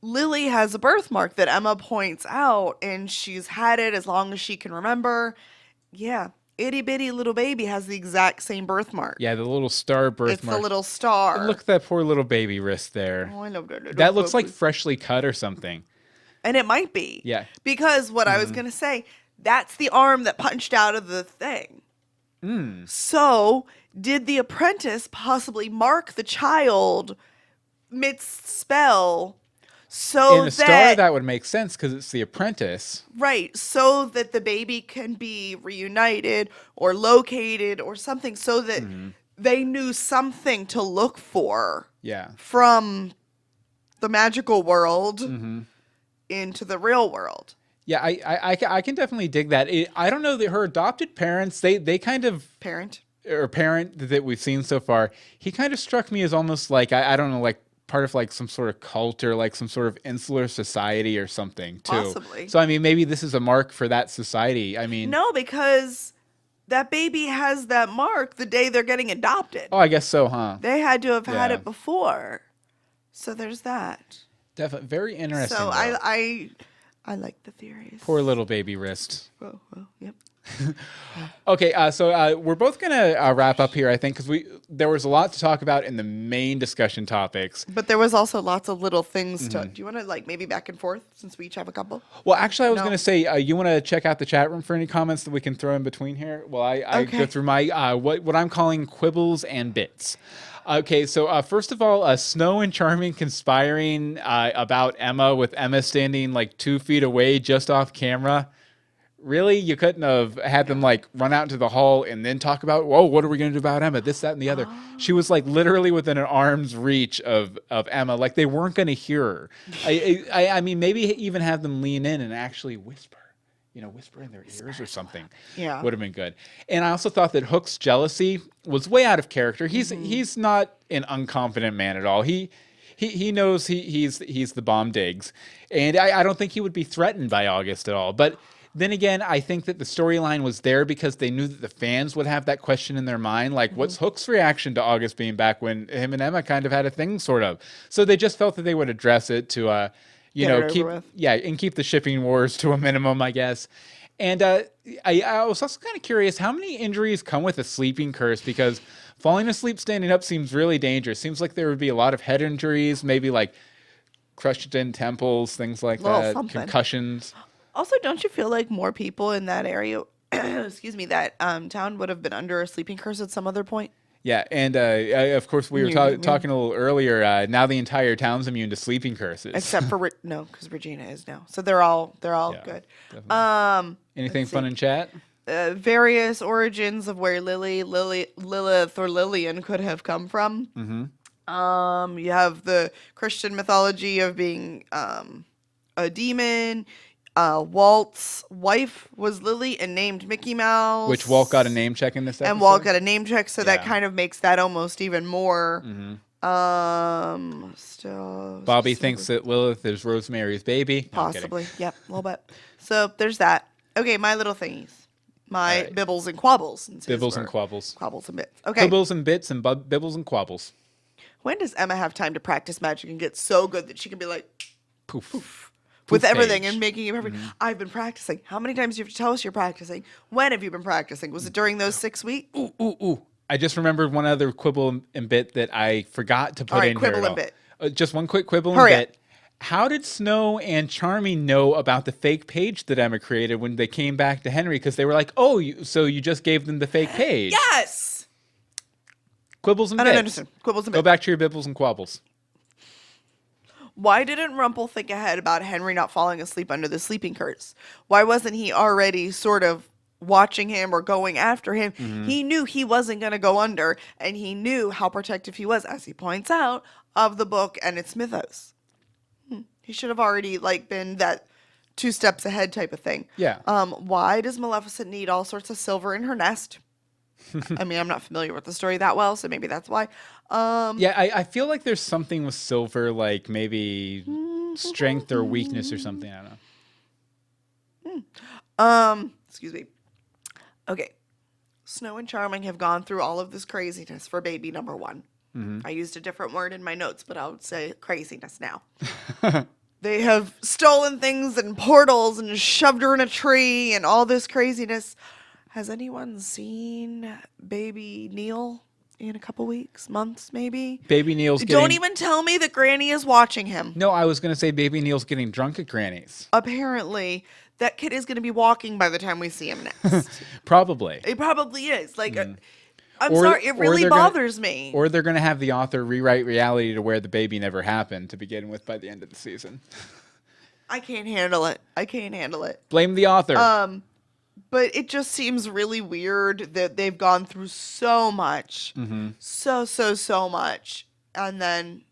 Lily has a birthmark that Emma points out, and she's had it as long as she can remember. Yeah, itty bitty little baby has the exact same birthmark. Yeah, the little star birthmark. It's the little star. And look at that poor little baby wrist there. Oh, I love that. That looks like freshly cut or something. And it might be. Yeah. Because what I was going to say, that's the arm that punched out of the thing. So, did the apprentice possibly mark the child midst spell so In a star, that would make sense because it's the apprentice. Right, so that the baby can be reunited or located or something so that they knew something to look for from the magical world into the real world. Yeah, I can definitely dig that. I don't know that her adopted parents, they kind of... Parent that we've seen so far, he kind of struck me as almost like, I don't know, like part of like some sort of cult or like some sort of insular society or something too. Possibly. So, I mean, maybe this is a mark for that society. I mean... No, because that baby has that mark the day they're getting adopted. Oh, I guess so, huh? They had to have had it before. So there's that. Definitely. Very interesting. So I like the theories. Poor little baby wrist. Oh, yep. Okay, so we're both going to wrap up here, I think, because there was a lot to talk about in the main discussion topics. But there was also lots of little things to... Do you want to, like, maybe back and forth, since we each have a couple? Well, actually, I was going to say, you want to check out the chat room for any comments that we can throw in between here? Well, I go through my, what I'm calling quibbles and bits. Okay, so first of all, Snow and Charming conspiring about Emma, with Emma standing like 2 feet away just off camera. Really? You couldn't have had them like run out into the hall and then talk about, whoa, what are we going to do about Emma? This, that, and the other. She was like literally within an arm's reach of Emma. Like they weren't going to hear her. I mean, maybe even have them lean in and actually whisper. Whisper in their ears or something. Yeah. Would have been good. And I also thought that Hook's jealousy was way out of character. He's not an unconfident man at all. He knows he's the bomb digs. And I don't think he would be threatened by August at all. But Then again, I think that the storyline was there because they knew that the fans would have that question in their mind, like, what's Hook's reaction to August being back when him and Emma kind of had a thing, sort of. So they just felt that they would address it to, Get it over with. and keep the shipping wars to a minimum, I guess. And I was also kind of curious, how many injuries come with a sleeping curse? Because falling asleep standing up seems really dangerous. Seems like there would be a lot of head injuries, maybe like crushed in temples, things like Little that, something. concussions. Also, don't you feel like more people in that area, excuse me, that town would have been under a sleeping curse at some other point? Yeah, and of course we were talking a little earlier. Now the entire town's immune to sleeping curses. Except for no, because Regina is now, so they're all Yeah, good. definitely. Anything fun in chat? Various origins of where Lilith, or Lillian could have come from. Mm-hmm. You have the Christian mythology of being a demon. Walt's wife was Lily and named Mickey Mouse. Which Walt got a name check in this episode. And Walt got a name check, so that Yeah. kind of makes that almost even more. Mm-hmm. Bobby thinks that Lilith is Rosemary's baby. No, I'm kidding. Possibly. Yep, a little bit. So there's that. Okay, my little thingies. My All right. bibbles and quabbles. Since his Bibbles and were quabbles. Quabbles and bits. Okay. Bibbles and bits and bibbles and quabbles. When does Emma have time to practice magic and get so good that she can be like, Poof. with Poof everything page. and making it perfect? I've been practicing. How many times do you have to tell us you're practicing? When have you been practicing? Was it during those 6 weeks? Ooh. I just remembered one other quibble and bit that I forgot to put All right, in quibble here. and bit. Just one quick quibble Hurry and up. bit. How did Snow and Charming know about the fake page that Emma created when they came back to Henry? Because they were like, so you just gave them the fake page. Yes! Quibbles and I bits. don't understand. Quibbles and Go bits. back to your bibbles and quabbles. Why didn't Rumple think ahead about Henry not falling asleep under the sleeping curse? Why wasn't he already sort of watching him or going after him? He knew he wasn't going to go under, and he knew how protective he was, as he points out, of the book and its mythos. He should have already been that 2 steps ahead type of thing. Yeah. Why does Maleficent need all sorts of silver in her nest? I mean, I'm not familiar with the story that well, so maybe that's why. Yeah, I feel like there's something with silver, like maybe strength or weakness or something. I don't know. Excuse me. Okay. Snow and Charming have gone through all of this craziness for baby number 1. I used a different word in my notes, but I would say craziness now. They have stolen things and portals and shoved her in a tree and all this craziness. Has anyone seen baby Neil in a couple weeks, months, maybe? Baby Neil's getting... Don't even tell me that Granny is watching him. No, I was going to say Baby Neil's getting drunk at Granny's. Apparently, that kid is going to be walking by the time we see him next. Probably. It probably is. I'm Or- sorry, it or really they're gonna- bothers me. Or they're going to have the author rewrite reality to where the baby never happened to begin with by the end of the season. I can't handle it. Blame the author. But it just seems really weird that they've gone through so much. So much. And then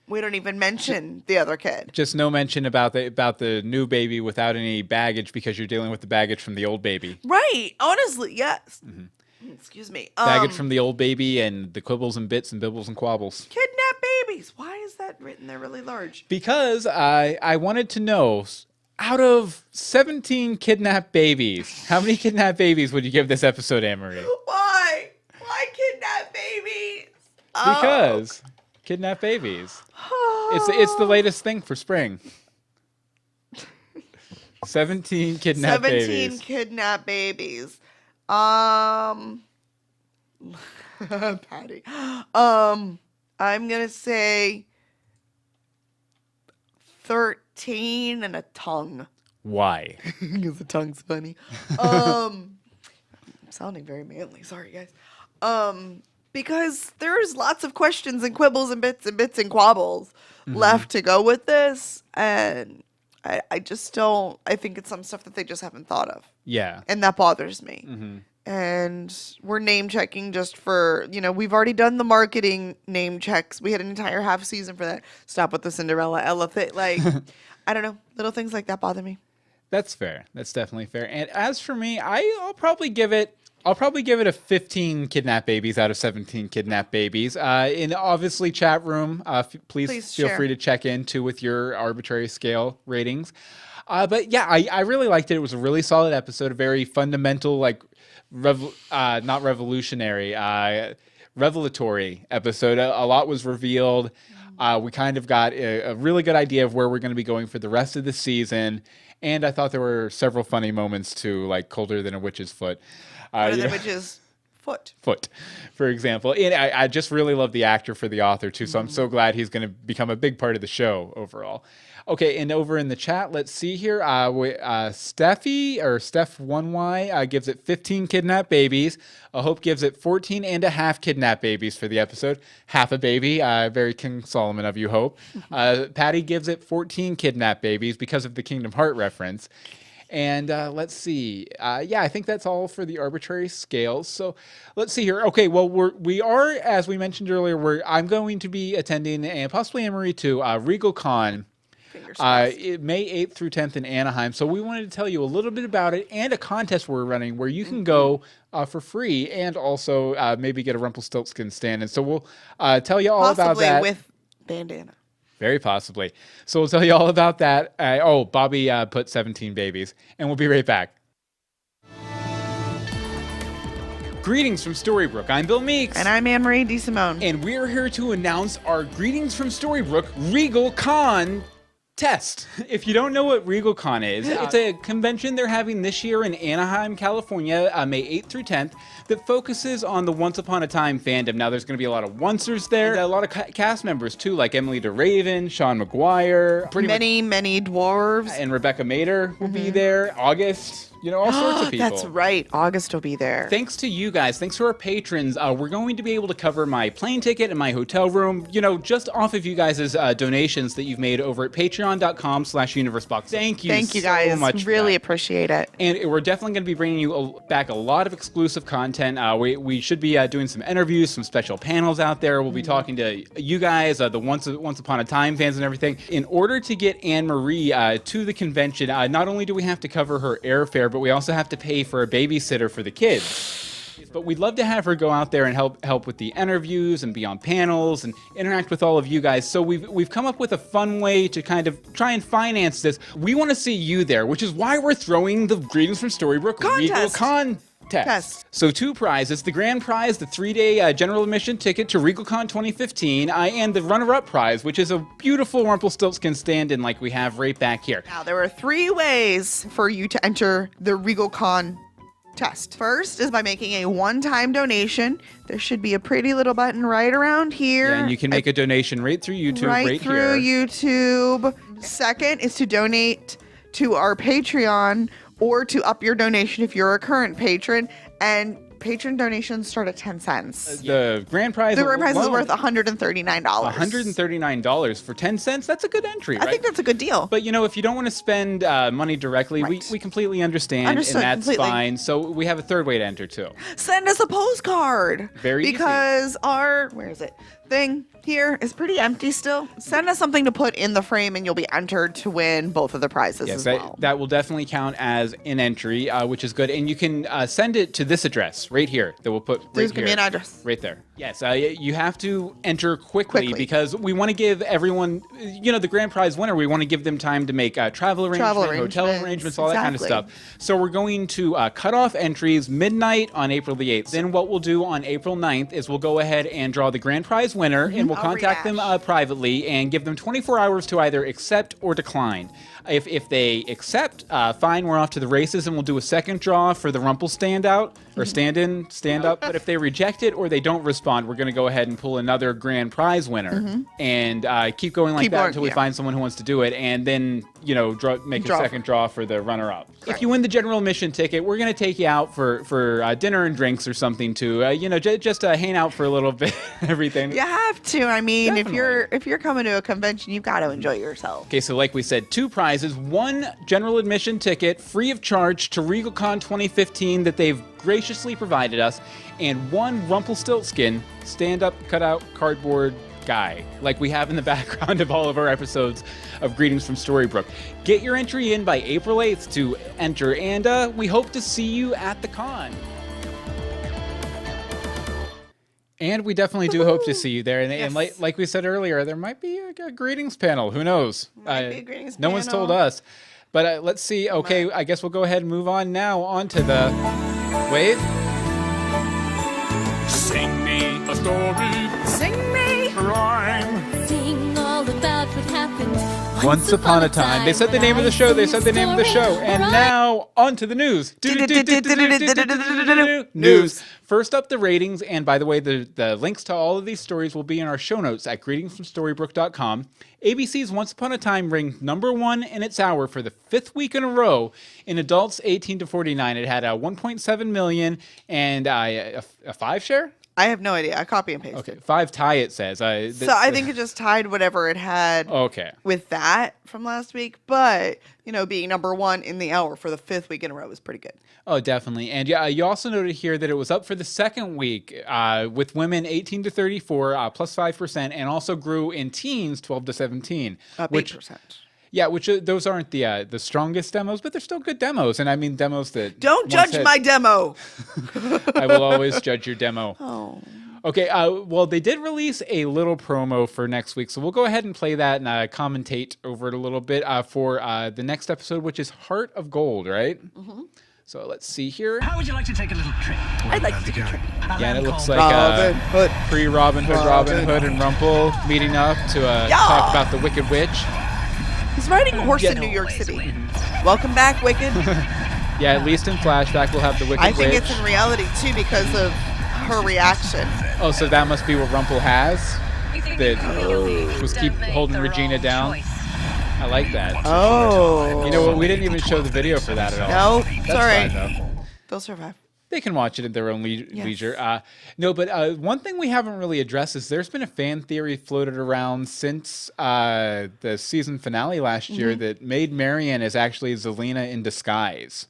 we don't even mention the other kid. Just no mention about the new baby without any baggage because you're dealing with the baggage from the old baby. Right. Honestly, yes. Excuse me. Baggage from the old baby and the quibbles and bits and bibbles and quabbles. Kidnap babies. Why is that written there really large? Because I wanted to know, out of 17 kidnapped babies, how many kidnapped babies would you give this episode, Anne-Marie? Why? Why kidnap babies? Because kidnapped babies. It's the latest thing for spring. 17 kidnapped 17 babies. kidnapped babies. Patty. I'm gonna say 13 and a tongue. Why? Because the tongue's funny. I'm sounding very manly. Sorry, guys. Because there's lots of questions and quibbles and bits and quabbles left to go with this, and I just don't. I think it's some stuff that they just haven't thought of, Yeah. and that bothers me. And we're name checking just for, we've already done the marketing name checks. We had an entire half season for that. Stop with the Cinderella elephant. I don't know. Little things like that bother me. That's fair. That's definitely fair. And as for me, I'll probably give it a 15 kidnapped babies out of 17 kidnapped babies. In obviously chat room, please feel share. free to check in too with your arbitrary scale ratings. But yeah, I really liked it. It was a really solid episode, a very fundamental, like, not revolutionary, revelatory episode. A lot was revealed. We kind of got a really good idea of where we're going to be going for the rest of the season. And I thought there were several funny moments too, like colder than a witch's foot. Colder than a witch's foot, for example. And I just really love the actor for the author too. So I'm so glad he's going to become a big part of the show overall. Okay, and over in the chat, let's see here. Steffi, or Steph1Y, gives it 15 kidnapped babies. Hope gives it 14 and a half kidnapped babies for the episode. Half a baby. Very King Solomon of you, Hope. Patty gives it 14 kidnapped babies because of the Kingdom Heart reference. And let's see. Yeah, I think that's all for the arbitrary scales. So let's see here. Okay, well, we are, as we mentioned earlier, I'm going to be attending, and possibly Anne-Marie too, RegalCon. May 8th through 10th in Anaheim. So we wanted to tell you a little bit about it and a contest we're running where you can go for free and also maybe get a Rumpelstiltskin stand. And so we'll tell you all about that. Possibly with bandana. Very possibly. So we'll tell you all about that. Bobby put 17 babies. And we'll be right back. Greetings from Storybrooke. I'm Bill Meeks. And I'm Anne-Marie DeSimone. And we're here to announce our Greetings from Storybrooke RegalCon test. If you don't know what RegalCon is, it's a convention they're having this year in Anaheim, California, May 8th through 10th, that focuses on the Once Upon a Time fandom. Now, there's going to be a lot of oncers there, and a lot of cast members, too, like Emily DeRaven, Sean McGuire, many dwarves. And Rebecca Mader will be there, August, all sorts of people. That's right. August will be there. Thanks to you guys. Thanks to our patrons. We're going to be able to cover my plane ticket and my hotel room, just off of you guys' donations that you've made over at patreon.com/universebox. Thank you Thank you guys. So much. Really appreciate it. And we're definitely going to be bringing you back a lot of exclusive content. We should be doing some interviews, some special panels out there. We'll be talking to you guys, the Once Upon a Time fans and everything. In order to get Anne-Marie to the convention, not only do we have to cover her airfare, but we also have to pay for a babysitter for the kids. But we'd love to have her go out there and help with the interviews and be on panels and interact with all of you guys. So we've come up with a fun way to kind of try and finance this. We want to see you there, which is why we're throwing the Greetings from Storybrooke RegalCon test. So 2 prizes. The grand prize, the 3-day general admission ticket to RegalCon 2015, and the runner-up prize, which is a beautiful Rumpelstiltskin stand-in like we have right back here. Now, there are 3 ways for you to enter the RegalCon test. First is by making a one-time donation. There should be a pretty little button right around here. Yeah, and you can make a donation right through YouTube, right through here. YouTube. Second is to donate to our Patreon or to up your donation if you're a current patron. And patron donations start at 10 cents. The grand prize is worth $139. $139 for 10 cents? That's a good entry, right? I think that's a good deal. But, if you don't want to spend money directly, we completely understand, and that's completely fine. So we have a third way to enter, too. Send us a postcard. Very easy. Because our, thing here is pretty empty still. Send us something to put in the frame and you'll be entered to win both of the prizes as well. That will definitely count as an entry, which is good. And you can send it to this address right here that we'll put right here. Give me an address. Right there. Yes, you have to enter quickly because we want to give everyone, the grand prize winner, we want to give them time to make travel arrangements, hotel arrangements, all that kind of stuff. So we're going to cut off entries midnight on April the 8th. Then what we'll do on April 9th is we'll go ahead and draw the grand prize winner, and we'll contact them privately and give them 24 hours to either accept or decline. If they accept, fine, we're off to the races, and we'll do a second draw for the Rumple standout, or stand-in, stand-up. But if they reject it or they don't respond, we're going to go ahead and pull another grand prize winner and keep going like that until we find someone who wants to do it, and then, make a second draw for the runner-up. Right. If you win the general admission ticket, we're going to take you out for dinner and drinks or something too. Just hang out for a little bit, everything. You have to. I mean, if you're coming to a convention, you've got to enjoy yourself. Okay, so like we said, 2 prizes, 1 general admission ticket, free of charge to RegalCon 2015 that they've graciously provided us, and 1 Rumpelstiltskin stand-up cutout cardboard guy, like we have in the background of all of our episodes of Greetings from Storybrooke. Get your entry in by April 8th to enter, and we hope to see you at the con. And we definitely do hope to see you there. And like we said earlier, there might be a greetings panel. Who knows? Might be a greetings no panel. one's told us. But let's see. Okay, I guess we'll go ahead and move on now onto the... Wait. Sing me a story. Sing me. Rhyme. Sing all about what happened Once upon a time. They said the name of the show. They said the name of the show. And now onto the news. News. First up, the ratings. And by the way, the links to all of these stories will be in our show notes at greetingsfromstorybrooke.com. ABC's Once Upon a Time ranked #1 in its hour for the 5th week in a row in adults 18 to 49. It had a 1.7 million and a 5 share? I have no idea. I copy and paste Okay, it. 5 tie it says. So I think it just tied whatever it had Okay. with that from last week. But, being #1 in the hour for the 5th week in a row is pretty good. Oh, definitely. And yeah, you also noted here that it was up for the second week with women 18 to 34, plus 5%, and also grew in teens 12 to 17. Up which, 8%. Yeah, which those aren't the strongest demos, but they're still good demos. And I mean demos that... Don't judge my demo. I will always judge your demo. Oh. Okay, well, they did release a little promo for next week, so we'll go ahead and play that and commentate over it a little bit for the next episode, which is Heart of Gold, right? Mm-hmm. So let's see here. How would you like to take a little trip? I'd like to take a trip. Yeah, and it looks like Robin Hood. pre-Robin Hood, Robin Hood and Rumple meeting up to talk about the Wicked Witch. He's riding a horse in New York City. Welcome back, Wicked. Yeah, at least in flashback we'll have the Wicked Witch. I think it's in reality, too, because of her reaction. Oh, so that must be what Rumple has? That was keep holding Regina down? I like that. Oh. You know what? We didn't even show the video for that at all. No, That's sorry. fine, though. They'll survive. They can watch it at their own leisure. No, but one thing we haven't really addressed is there's been a fan theory floated around since the season finale last year that Maid Marian is actually Zelena in disguise.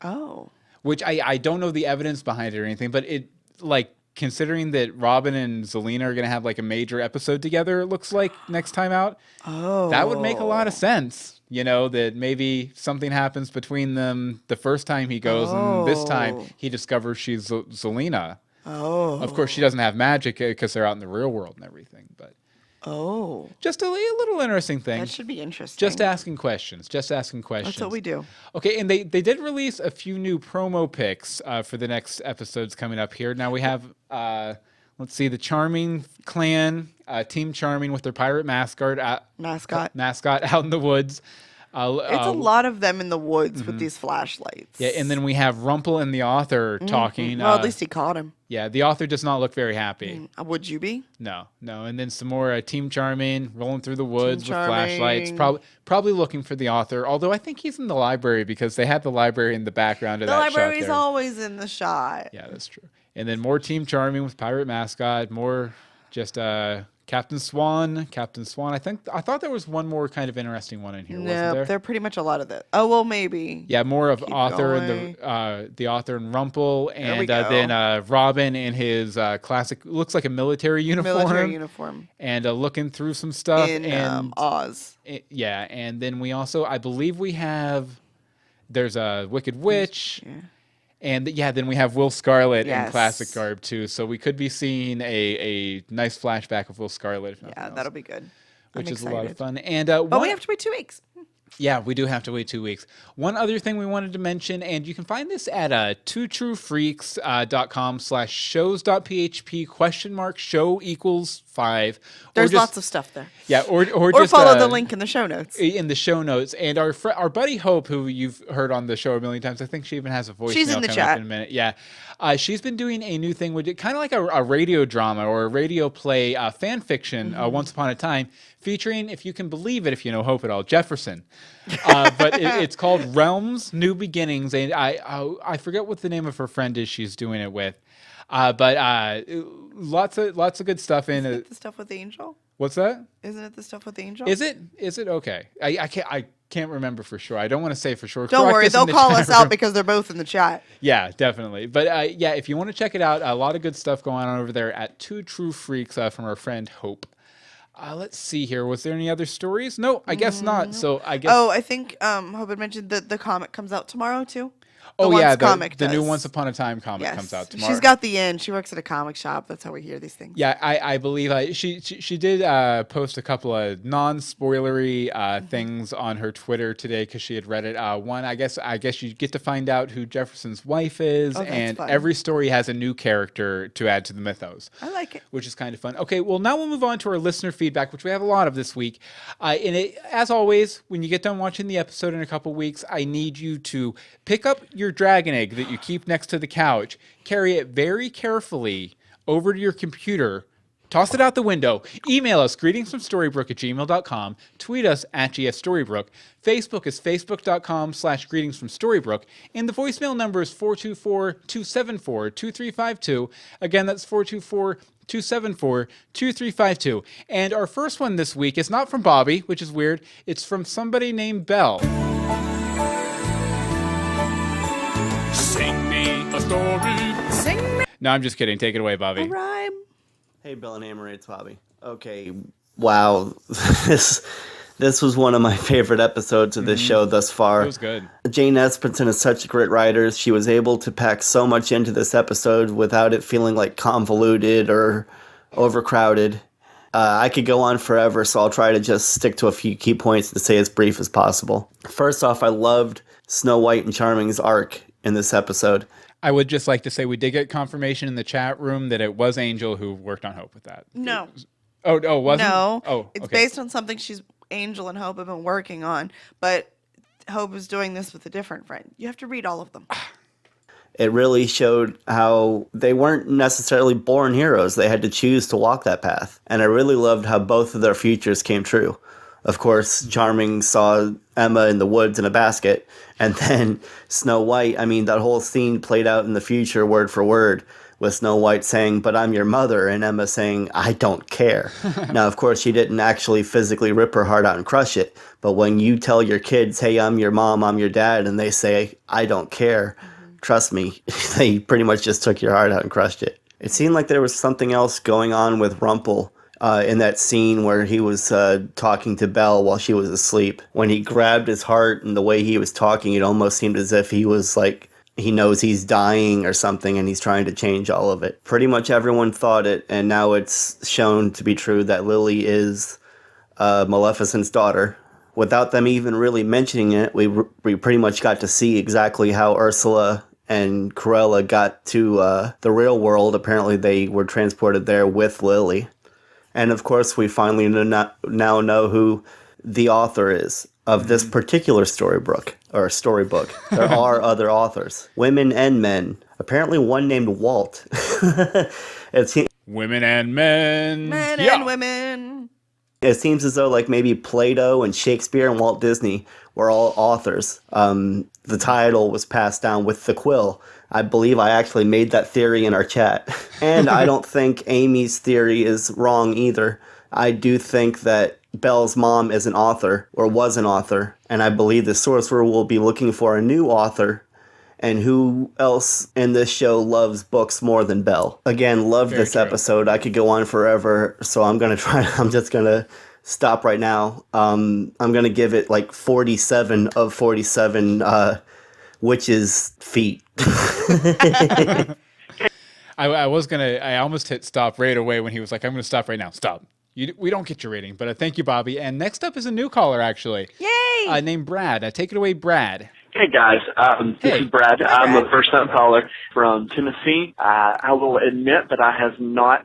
Oh. Which I don't know the evidence behind it or anything, but it, like, considering that Robin and Zelena are going to have, like, a major episode together, it looks like, next time out, that would make a lot of sense. You know, that maybe something happens between them the first time he goes, and this time he discovers she's Zelena. Oh. Of course, she doesn't have magic because they're out in the real world and everything, but just a little interesting thing. That should be interesting. Just asking questions. That's what we do. Okay, and they did release a few new promo pics for the next episodes coming up here. Now we have, let's see, the Charming clan, Team Charming with their pirate mascot out in the woods. It's a lot of them in the woods with these flashlights. Yeah, and then we have Rumple and the author talking. Well, at least he caught him. Yeah, the author does not look very happy. Would you be? No. And then some more Team Charming rolling through the woods with Charming. flashlights, probably looking for the author. Although I think he's in the library because they had the library in the background of that shot there. The library's always in the shot. Yeah, that's true. And then more Team Charming with pirate mascot, more just Captain Swan. I thought there was one more kind of interesting one in here, wasn't there? They're pretty much a lot of it. Oh, well, maybe. Yeah, more of Keep author going. and the author and Rumple, There we and go. then Robin in his classic, looks like a military uniform. And looking through some stuff In Oz. Yeah, and then we also, I believe we have, there's a Wicked Witch. Yeah. And then we have Will Scarlet in Yes. classic garb too. So we could be seeing a nice flashback of Will Scarlet. If nothing else, That'll be good. which I'm is a lot of excited. fun. And But we have to wait 2 weeks. yeah, we do have to wait 2 weeks. One other thing we wanted to mention, and you can find this at twotruefreaks.com/shows.php !show equals 5. There's lots of stuff there. Yeah, or Or just follow the link in the show notes. in the show notes. And our buddy Hope, who you've heard on the show a million times, I think she even has a voicemail She's in the coming up chat. in a minute. Yeah, she's been doing a new thing, kind of like a radio drama or a radio play fan fiction. Once Upon a Time, featuring, if you can believe it, if you know Hope at all, Jefferson. But it's called Realms: New Beginnings, and I forget what the name of her friend is she's doing it with. But lots of good stuff in Isn't it. it the stuff with Angel? What's that? Isn't it the stuff with Angel? Is it? Okay. I can't remember for sure. I don't want to say for sure. Don't Correct worry, us in they'll the call chat us room. out because they're both in the chat. Yeah, definitely. But if you want to check it out, a lot of good stuff going on over there at Two True Freaks from our friend Hope. Let's see here. Was there any other stories? No, I guess not. So I guess. Oh, I think Hope had mentioned that the comic comes out tomorrow too. Oh yeah, comic the new does. Once Upon a Time comic Yes. comes out tomorrow. She's got the end. She works at a comic shop. That's how we hear these things. Yeah, I believe she did post a couple of non-spoilery things on her Twitter today because she had read it. One, I guess you get to find out who Jefferson's wife is, Oh, that's and fun. every story has a new character to add to the mythos. I like it. Which is kind of fun. Okay, well now we'll move on to our listener feedback, which we have a lot of this week. And as always, when you get done watching the episode in a couple weeks, I need you to pick up your dragon egg that you keep next to the couch, carry it very carefully over to your computer, toss it out the window, email us greetingsfromstorybrooke@gmail.com, tweet us at @GSStorybrooke, Facebook is facebook.com/greetingsfromstorybrooke, and the voicemail number is 424-274-2352. Again, that's 424-274-2352. And our first one this week is not from Bobby, which is weird. It's from somebody named Belle. Sing me a story. Sing me No, I'm just kidding. Take it away, Bobby. a rhyme. Hey, Bill and Amory, it's Bobby. Okay, wow, this was one of my favorite episodes of this show thus far. It was good. Jane Espenson is such a great writer. She was able to pack so much into this episode without it feeling like convoluted or overcrowded. I could go on forever, so I'll try to just stick to a few key points and say as brief as possible. First off, I loved Snow White and Charming's arc in this episode. I would just like to say we did get confirmation in the chat room that it was Angel who worked on Hope with that. No. Oh, wasn't? No. Oh, It's okay. based on something Angel and Hope have been working on, but Hope is doing this with a different friend. You have to read all of them. It really showed how they weren't necessarily born heroes. They had to choose to walk that path. And I really loved how both of their futures came true. Of course, Charming saw Emma in the woods in a basket, and then Snow White, I mean, that whole scene played out in the future word for word, with Snow White saying, "But I'm your mother," and Emma saying, "I don't care." Now, of course, she didn't actually physically rip her heart out and crush it, but when you tell your kids, "Hey, I'm your mom, I'm your dad," and they say, "I don't care," trust me, they pretty much just took your heart out and crushed it. It seemed like there was something else going on with Rumple in that scene where he was talking to Belle while she was asleep. When he grabbed his heart and the way he was talking, it almost seemed as if he was like, he knows he's dying or something and he's trying to change all of it. Pretty much everyone thought it, and now it's shown to be true that Lily is Maleficent's daughter. Without them even really mentioning it, we pretty much got to see exactly how Ursula and Cruella got to the real world. Apparently they were transported there with Lily. And of course, we finally now know who the author is of this particular storybook. There are other authors, women and men. Apparently one named Walt. Women and men. Men Yeah. and women. It seems as though like maybe Plato and Shakespeare and Walt Disney were all authors. The title was passed down with the quill. I believe I actually made that theory in our chat. And I don't think Amy's theory is wrong either. I do think that Belle's mom is an author, or was an author, and I believe the sorcerer will be looking for a new author. And who else in this show loves books more than Belle? Again, love Very this true. episode. I could go on forever, so I'm just gonna stop right now. I'm gonna give it like 47 of 47 witches' feet. I almost hit stop right away when he was like, "I'm going to stop right now." Stop. We don't get your rating, but thank you, Bobby. And next up is a new caller, actually. Yay! Named Brad. Take it away, Brad. Hey guys, this Hey. is Brad. Hi, I'm Brad. a first-time caller from Tennessee. I will admit that I have not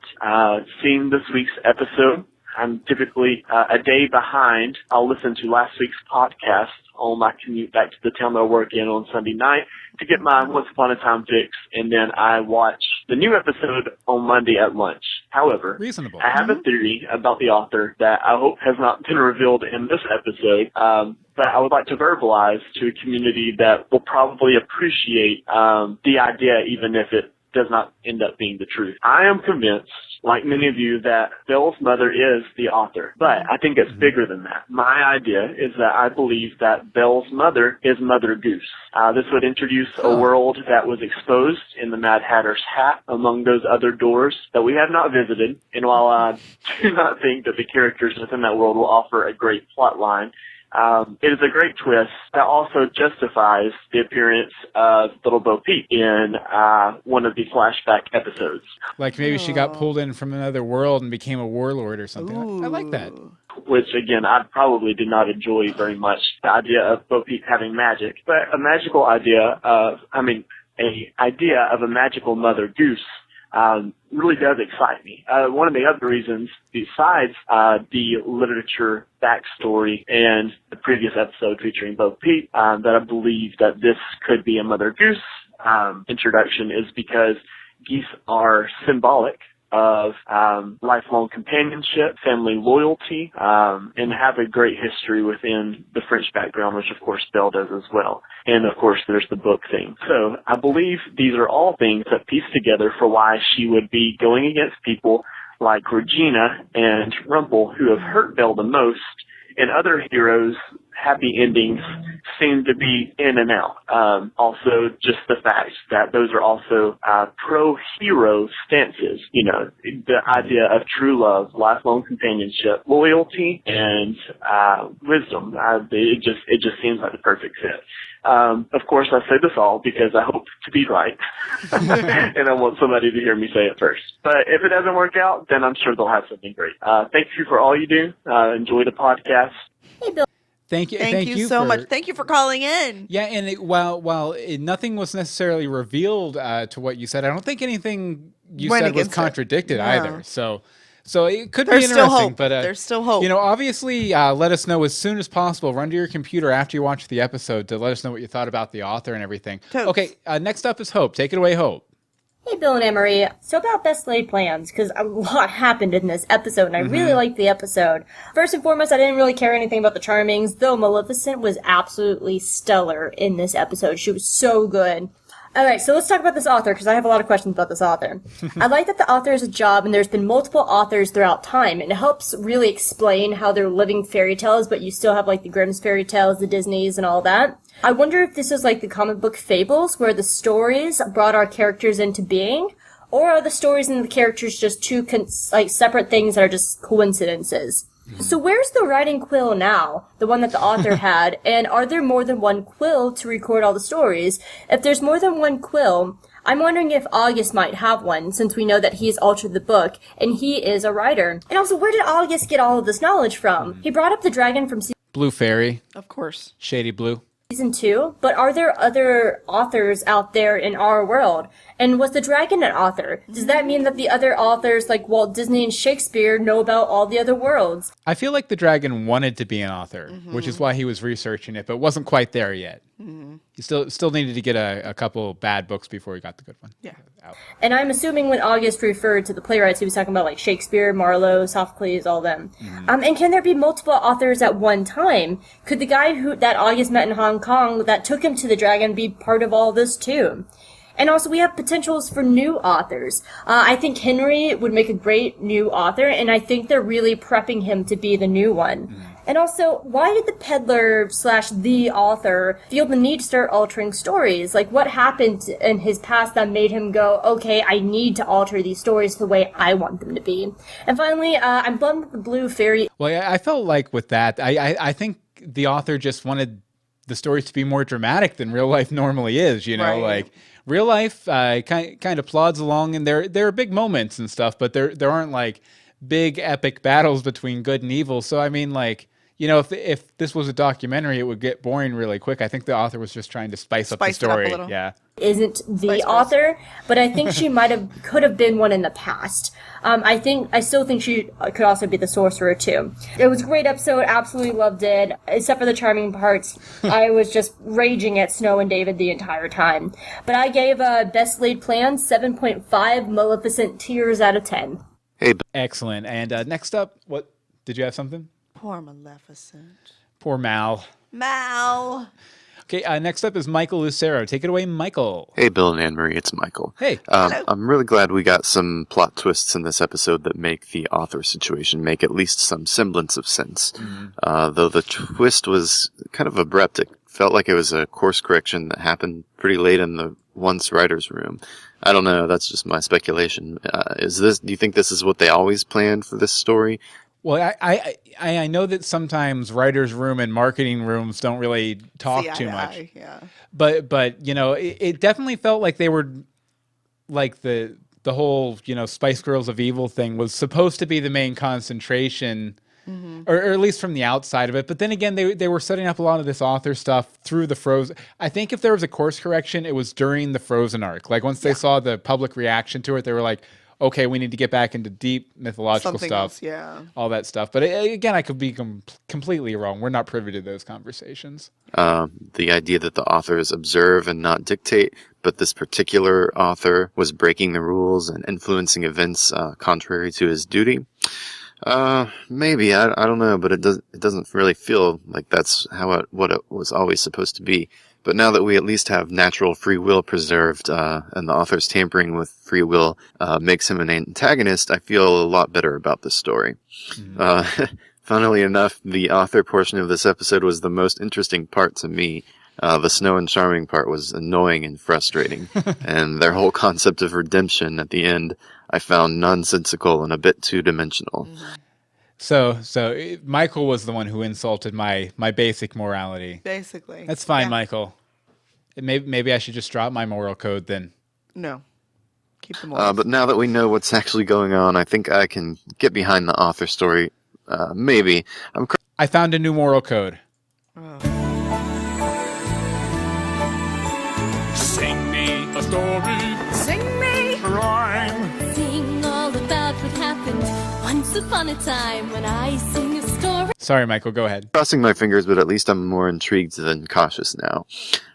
seen this week's episode. I'm typically a day behind. I'll listen to last week's podcast on my commute back to the town that I work in on Sunday night to get my Once Upon a Time fix, and then I watch the new episode on Monday at lunch. However, Reasonable. I have a theory about the author that I hope has not been revealed in this episode, but I would like to verbalize to a community that will probably appreciate the idea even if it does not end up being the truth. I am convinced, like many of you, that Belle's mother is the author, but I think it's bigger than that. My idea is that I believe that Belle's mother is Mother Goose. This would introduce a world that was exposed in the Mad Hatter's hat among those other doors that we have not visited, and while I do not think that the characters within that world will offer a great plot line, it is a great twist that also justifies the appearance of Little Bo Peep in one of the flashback episodes. Like maybe she got pulled in from another world and became a warlord or something. I like that. Which, again, I probably did not enjoy very much, the idea of Bo Peep having magic. But a magical idea of, a idea of a magical Mother Goose really does excite me. One of the other reasons, besides the literature backstory and the previous episode featuring Bo Peep, that I believe that this could be a Mother Goose introduction is because geese are symbolic of lifelong companionship, family loyalty, and have a great history within the French background, which of course Belle does as well. And of course there's the book thing. So I believe these are all things that piece together for why she would be going against people like Regina and Rumple, who have hurt Belle the most, and other heroes' happy endings seem to be in and out. Also, just the fact that those are also pro-hero stances. You know, the idea of true love, lifelong companionship, loyalty, and wisdom. It just seems like the perfect fit. Of course, I say this all because I hope to be right, and I want somebody to hear me say it first. But if it doesn't work out, then I'm sure they'll have something great. Thank you for all you do. Enjoy the podcast. Hey, Bill. Thank you. Thank you so much. Thank you for calling in. Yeah, and while nothing was necessarily revealed to what you said, I don't think anything you said was contradicted either. So it could be interesting. Still hope. But there's still hope. You know, obviously, let us know as soon as possible. Run to your computer after you watch the episode to let us know what you thought about the author and everything. Totes. Okay, next up is Hope. Take it away, Hope. Hey, Bill and Anne-Marie. So about Best Laid Plans, because a lot happened in this episode, and I really liked the episode. First and foremost, I didn't really care anything about the Charmings, though Maleficent was absolutely stellar in this episode. She was so good. Alright, so let's talk about this author, because I have a lot of questions about this author. I like that the author has a job, and there's been multiple authors throughout time, and it helps really explain how they're living fairy tales, but you still have, like, the Grimm's fairy tales, the Disneys, and all that. I wonder if this is like the comic book fables, where the stories brought our characters into being, or are the stories and the characters just two separate things that are just coincidences? So where's the writing quill now, the one that the author had, and are there more than one quill to record all the stories? If there's more than one quill, I'm wondering if August might have one, since we know that he's altered the book, and he is a writer. And also, where did August get all of this knowledge from? He brought up the dragon from Blue Fairy. Of course. Shady Blue. Season 2, but are there other authors out there in our world? And was the dragon an author? Does that mean that the other authors like Walt Disney and Shakespeare know about all the other worlds? I feel like the dragon wanted to be an author, which is why he was researching it, but wasn't quite there yet. He still needed to get a couple bad books before he got the good one. Yeah. Out. And I'm assuming when August referred to the playwrights, he was talking about like Shakespeare, Marlowe, Sophocles, all them. And can there be multiple authors at one time? Could the guy that August met in Hong Kong that took him to the dragon be part of all this too? And also, we have potentials for new authors. I think Henry would make a great new author, and I think they're really prepping him to be the new one. And also, why did the peddler / the author feel the need to start altering stories? Like, what happened in his past that made him go, okay, I need to alter these stories the way I want them to be? And finally, I'm bummed with the Blue Fairy. Well, I felt like with that, I think the author just wanted the stories to be more dramatic than real life normally is, you know, Right. like real life kind of plods along, and there are big moments and stuff, but there aren't like big epic battles between good and evil. So I mean, like, you know, if this was a documentary, it would get boring really quick. I think the author was just trying to spice up the story. Yeah. Isn't the author, but I think she could have been one in the past. I still think she could also be the sorcerer too. It was a great episode, absolutely loved it, except for the charming parts. I was just raging at Snow and David the entire time. But I gave Best Laid Plan 7.5 Maleficent tears out of 10. Excellent. And next up, what did you have something? Poor Maleficent. Poor Mal. Mal. Okay, next up is Michael Lucero. Take it away, Michael. Hey, Bill and Anne-Marie, it's Michael. Hey. I'm really glad we got some plot twists in this episode that make the author situation make at least some semblance of sense. Though the twist was kind of abrupt, it felt like it was a course correction that happened pretty late in the once writer's room. I don't know, that's just my speculation. Do you think this is what they always planned for this story? Well, I know that sometimes writers' room and marketing rooms don't really talk See eye too to much. eye, yeah. But you know, it definitely felt like they were like the whole, you know, Spice Girls of Evil thing was supposed to be the main concentration, or at least from the outside of it. But then again, they were setting up a lot of this author stuff through the Frozen. I think if there was a course correction, it was during the Frozen arc. Like once they saw the public reaction to it, they were like, okay, we need to get back into deep mythological Something stuff, else, yeah. all that stuff. But again, I could be completely wrong. We're not privy to those conversations. The idea that the authors observe and not dictate, but this particular author was breaking the rules and influencing events contrary to his duty. Maybe I don't know, but it doesn't really feel like that's what it was always supposed to be. But now that we at least have natural free will preserved, and the author's tampering with free will makes him an antagonist, I feel a lot better about this story. Funnily enough, the author portion of this episode was the most interesting part to me. The Snow and Charming part was annoying and frustrating, and their whole concept of redemption at the end I found nonsensical and a bit two-dimensional. So Michael was the one who insulted my basic morality. Basically. That's fine, Yeah. Michael. Maybe I should just drop my moral code then. No. Keep them all. But now that we know what's actually going on, I think I can get behind the author story. Maybe. I found a new moral code. Sing me a story. Sing me! Rhyme. Sing all about what happened once upon a time when I sing a story. Sorry, Michael, go ahead. Crossing my fingers, but at least I'm more intrigued than cautious now.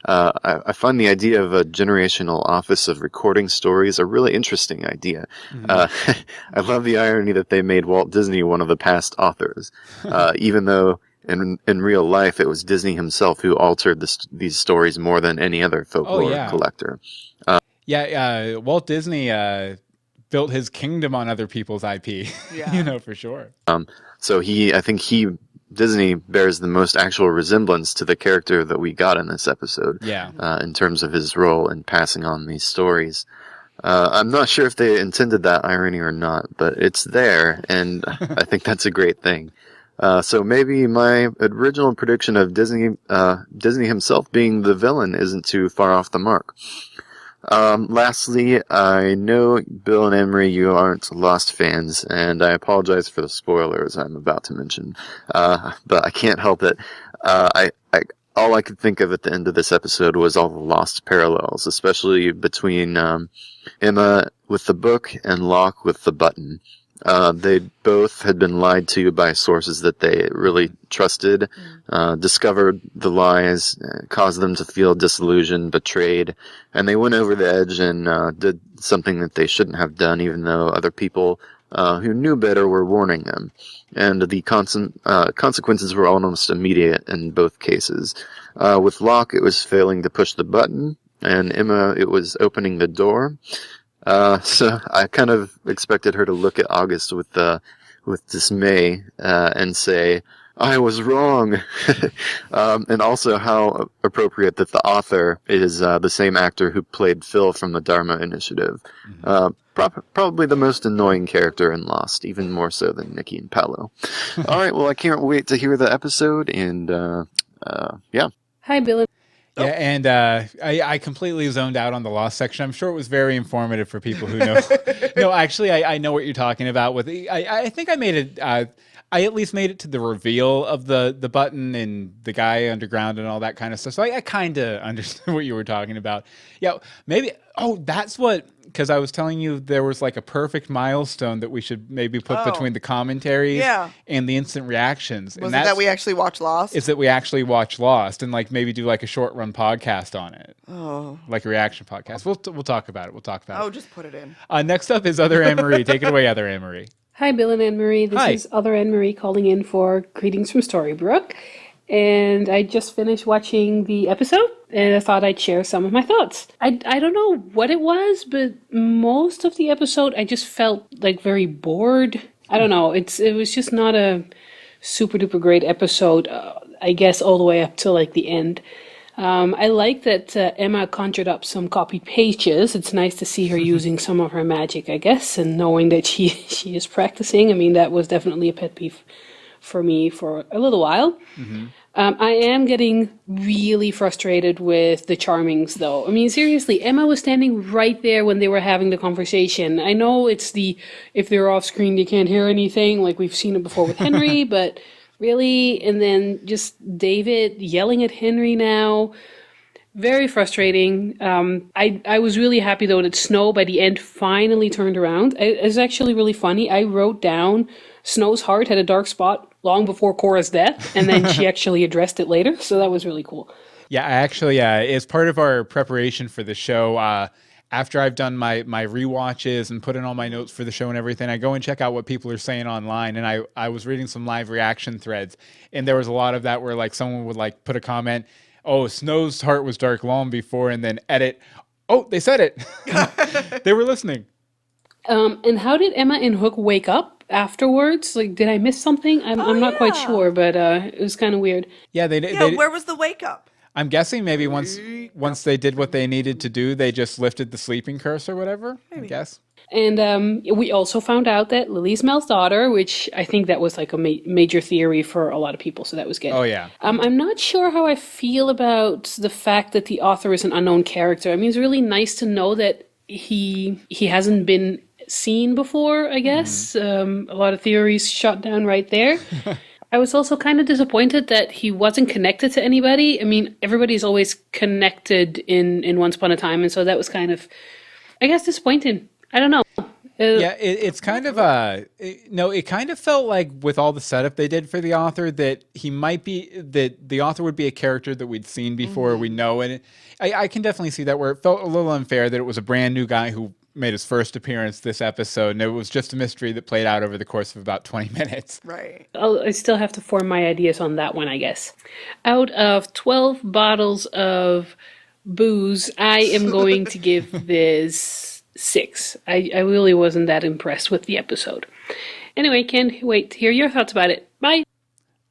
I find the idea of a generational office of recording stories a really interesting idea. I love the irony that they made Walt Disney one of the past authors, even though in real life it was Disney himself who altered these stories more than any other folklore collector. Walt Disney built his kingdom on other people's IP. Yeah. You know, for sure. So I think Disney bears the most actual resemblance to the character that we got in this episode. Yeah. In terms of his role in passing on these stories. I'm not sure if they intended that irony or not, but it's there, and I think that's a great thing. So maybe my original prediction of Disney himself being the villain isn't too far off the mark. Lastly, I know Bill and Emery, you aren't Lost fans, and I apologize for the spoilers I'm about to mention. But I can't help it. All I could think of at the end of this episode was all the lost parallels, especially between Emma with the book and Locke with the button. They both had been lied to by sources that they really trusted, discovered the lies, caused them to feel disillusioned, betrayed, and they went over the edge and did something that they shouldn't have done, even though other people who knew better were warning them. And the consequences were almost immediate in both cases. With Locke, it was failing to push the button, and Emma, it was opening the door. So I kind of expected her to look at August with dismay, and say, I was wrong. And also how appropriate that the author is, the same actor who played Phil from the Dharma Initiative. Probably the most annoying character in Lost, even more so than Nikki and Paolo. Alright, well I can't wait to hear the episode, and, yeah. Hi, Bill. Yeah, and I completely zoned out on the Lost section. I'm sure it was very informative for people who know. No, actually, I know what you're talking about. I think I made it. I at least made it to the reveal of the button and the guy underground and all that kind of stuff. So I kind of understood what you were talking about. Yeah, maybe. Oh, that's what. Because I was telling you there was like a perfect milestone that we should maybe put between the commentaries and the instant reactions. Was it that we actually watch Lost? Is that we actually watch Lost and like maybe do like a short run podcast on it. Oh. Like a reaction podcast. We'll talk about it. We'll talk about it. Oh, just put it in. Next up is Other Anne-Marie. Take it away, Other Anne-Marie. Hi, Bill and Anne-Marie. This is Other Anne-Marie calling in for greetings from Storybrooke. And I just finished watching the episode, and I thought I'd share some of my thoughts. I don't know what it was, but most of the episode I just felt like very bored. I don't know. It was just not a super duper great episode, I guess, all the way up to like the end. I like that Emma conjured up some copy pages. It's nice to see her using some of her magic, I guess, and knowing that she is practicing. I mean, that was definitely a pet peeve for me for a little while. Mm-hmm. I am getting really frustrated with the Charmings, though. I mean, seriously, Emma was standing right there when they were having the conversation. I know it's if they're off screen, they can't hear anything, like we've seen it before with Henry, but really? And then just David yelling at Henry now. Very frustrating. I was really happy, though, that Snow, by the end, finally turned around. It's actually really funny. I wrote down Snow's heart had a dark spot long before Cora's death, and then she actually addressed it later, so that was really cool. Yeah, actually, as part of our preparation for the show, after I've done my rewatches and put in all my notes for the show and everything, I go and check out what people are saying online, and I was reading some live reaction threads, and there was a lot of that where like someone would like put a comment, oh, Snow's heart was dark long before, and then edit, oh, they said it. They were listening. And how did Emma and Hook wake up afterwards? Like, did I miss something? I'm not quite sure, but it was kind of weird. Yeah, they where was the wake up? I'm guessing maybe once they did what they needed to do, they just lifted the sleeping curse or whatever, maybe. I guess. And we also found out that Lily's Mel's daughter, which I think that was like a major theory for a lot of people, so that was good. Oh, yeah. I'm not sure how I feel about the fact that the author is an unknown character. I mean, it's really nice to know that he hasn't been seen before, I guess. A lot of theories shot down right there. I was also kind of disappointed that he wasn't connected to anybody. I mean, everybody's always connected in Once Upon a Time, and so that was kind of, I guess, disappointing. I don't know. Yeah, it's kind of it kind of felt like with all the setup they did for the author that the author would be a character that we'd seen before, we know, and I can definitely see that where it felt a little unfair that it was a brand new guy who made his first appearance this episode, and it was just a mystery that played out over the course of about 20 minutes. Right. I still have to form my ideas on that one, I guess. Out of 12 bottles of booze, I am going to give this 6. I really wasn't that impressed with the episode. Anyway, can't wait to hear your thoughts about it. Bye.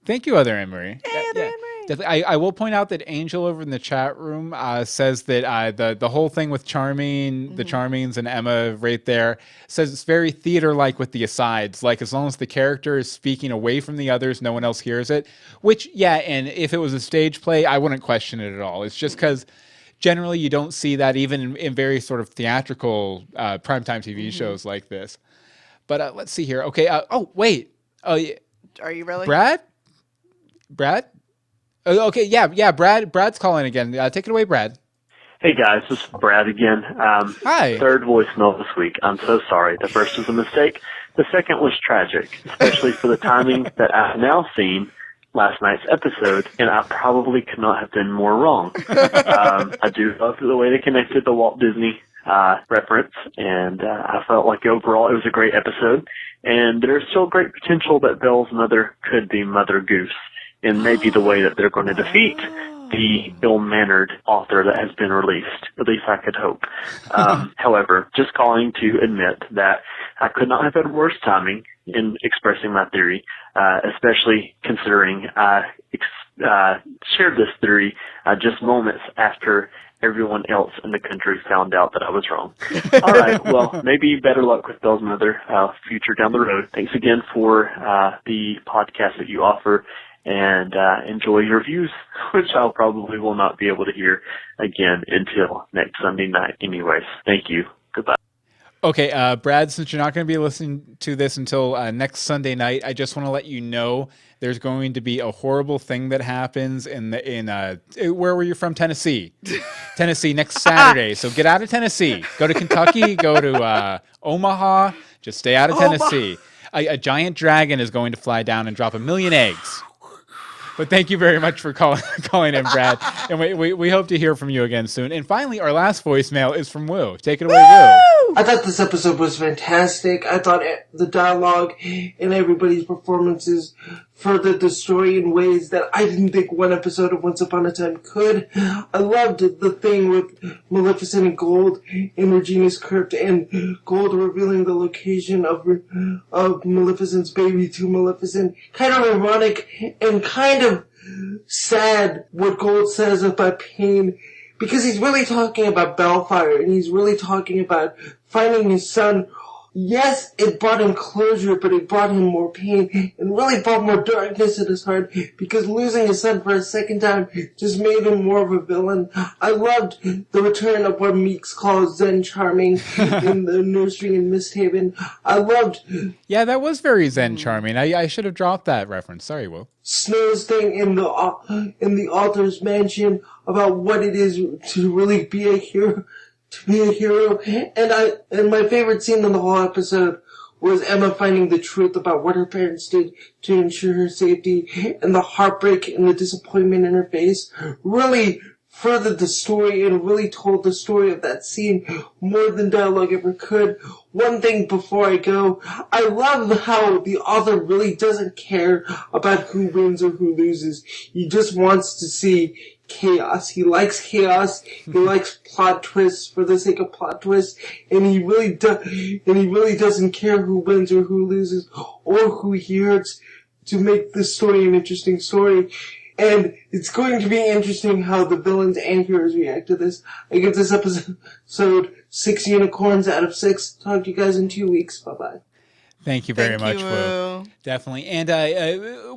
Thank you, Other Anne-Marie. Hey, Other Anne-Marie. I will point out that Angel over in the chat room says that the whole thing with Charming, the Charmings and Emma right there, says it's very theater-like with the asides. Like, as long as the character is speaking away from the others, no one else hears it. Which, yeah, and if it was a stage play, I wouldn't question it at all. It's just because generally you don't see that even in very sort of theatrical primetime TV shows like this. But let's see here. Okay, oh, wait. Are you really? Brad? Okay, yeah, Brad's calling again. Take it away, Brad. Hey guys, this is Brad again. Hi. Third voicemail this week. I'm so sorry. The first was a mistake. The second was tragic, especially for the timing that I've now seen last night's episode, and I probably could not have been more wrong. I do love the way they connected the Walt Disney reference, and I felt like overall it was a great episode, and there's still great potential that Belle's mother could be Mother Goose, and maybe the way that they're going to defeat the ill-mannered author that has been released. At least I could hope. However, just calling to admit that I could not have had worse timing in expressing my theory, especially considering I shared this theory just moments after everyone else in the country found out that I was wrong. All right, well, maybe better luck with Belle's mother future down the road. Thanks again for the podcast that you offer, and enjoy your views, which I probably will not be able to hear again until next Sunday night anyways. Thank you. Goodbye. Okay, Brad, since you're not going to be listening to this until next Sunday night, I just want to let you know there's going to be a horrible thing that happens in where were you from? Tennessee. Tennessee next Saturday. So get out of Tennessee. Go to Kentucky, go to Omaha. Just stay out of Tennessee. A giant dragon is going to fly down and drop 1 million eggs. But thank you very much for calling in, Brad. And we hope to hear from you again soon. And finally, our last voicemail is from Wu. Take it away, Wu. I thought this episode was fantastic. I thought the dialogue and everybody's performances furthered the story in ways that I didn't think one episode of Once Upon a Time could. I loved the thing with Maleficent and Gold in Regina's crypt, and Gold revealing the location of Maleficent's baby to Maleficent. Kind of ironic and kind of sad what Gold says about pain, because he's really talking about Bellfire, and he's really talking about finding his son. Yes, it brought him closure, but it brought him more pain, and really brought more darkness in his heart, because losing his son for a second time just made him more of a villain. I loved the return of what Meeks calls Zen Charming in the nursery in Misthaven. I loved... Yeah, that was very Zen Charming. I should have dropped that reference. Sorry, Will. Snow's thing in the author's mansion about what it is to really be a hero. And my favorite scene in the whole episode was Emma finding the truth about what her parents did to ensure her safety, and the heartbreak and the disappointment in her face really furthered the story and really told the story of that scene more than dialogue ever could. One thing before I go, I love how the author really doesn't care about who wins or who loses. He just wants to see chaos. He likes chaos. He likes plot twists for the sake of plot twists, and he really doesn't care who wins or who loses or who he hurts to make this story an interesting story. And it's going to be interesting how the villains and heroes react to this. I give this episode 6 unicorns out of 6. Talk to you guys in 2 weeks. Bye-bye. Thank you very much, Wu. Definitely. And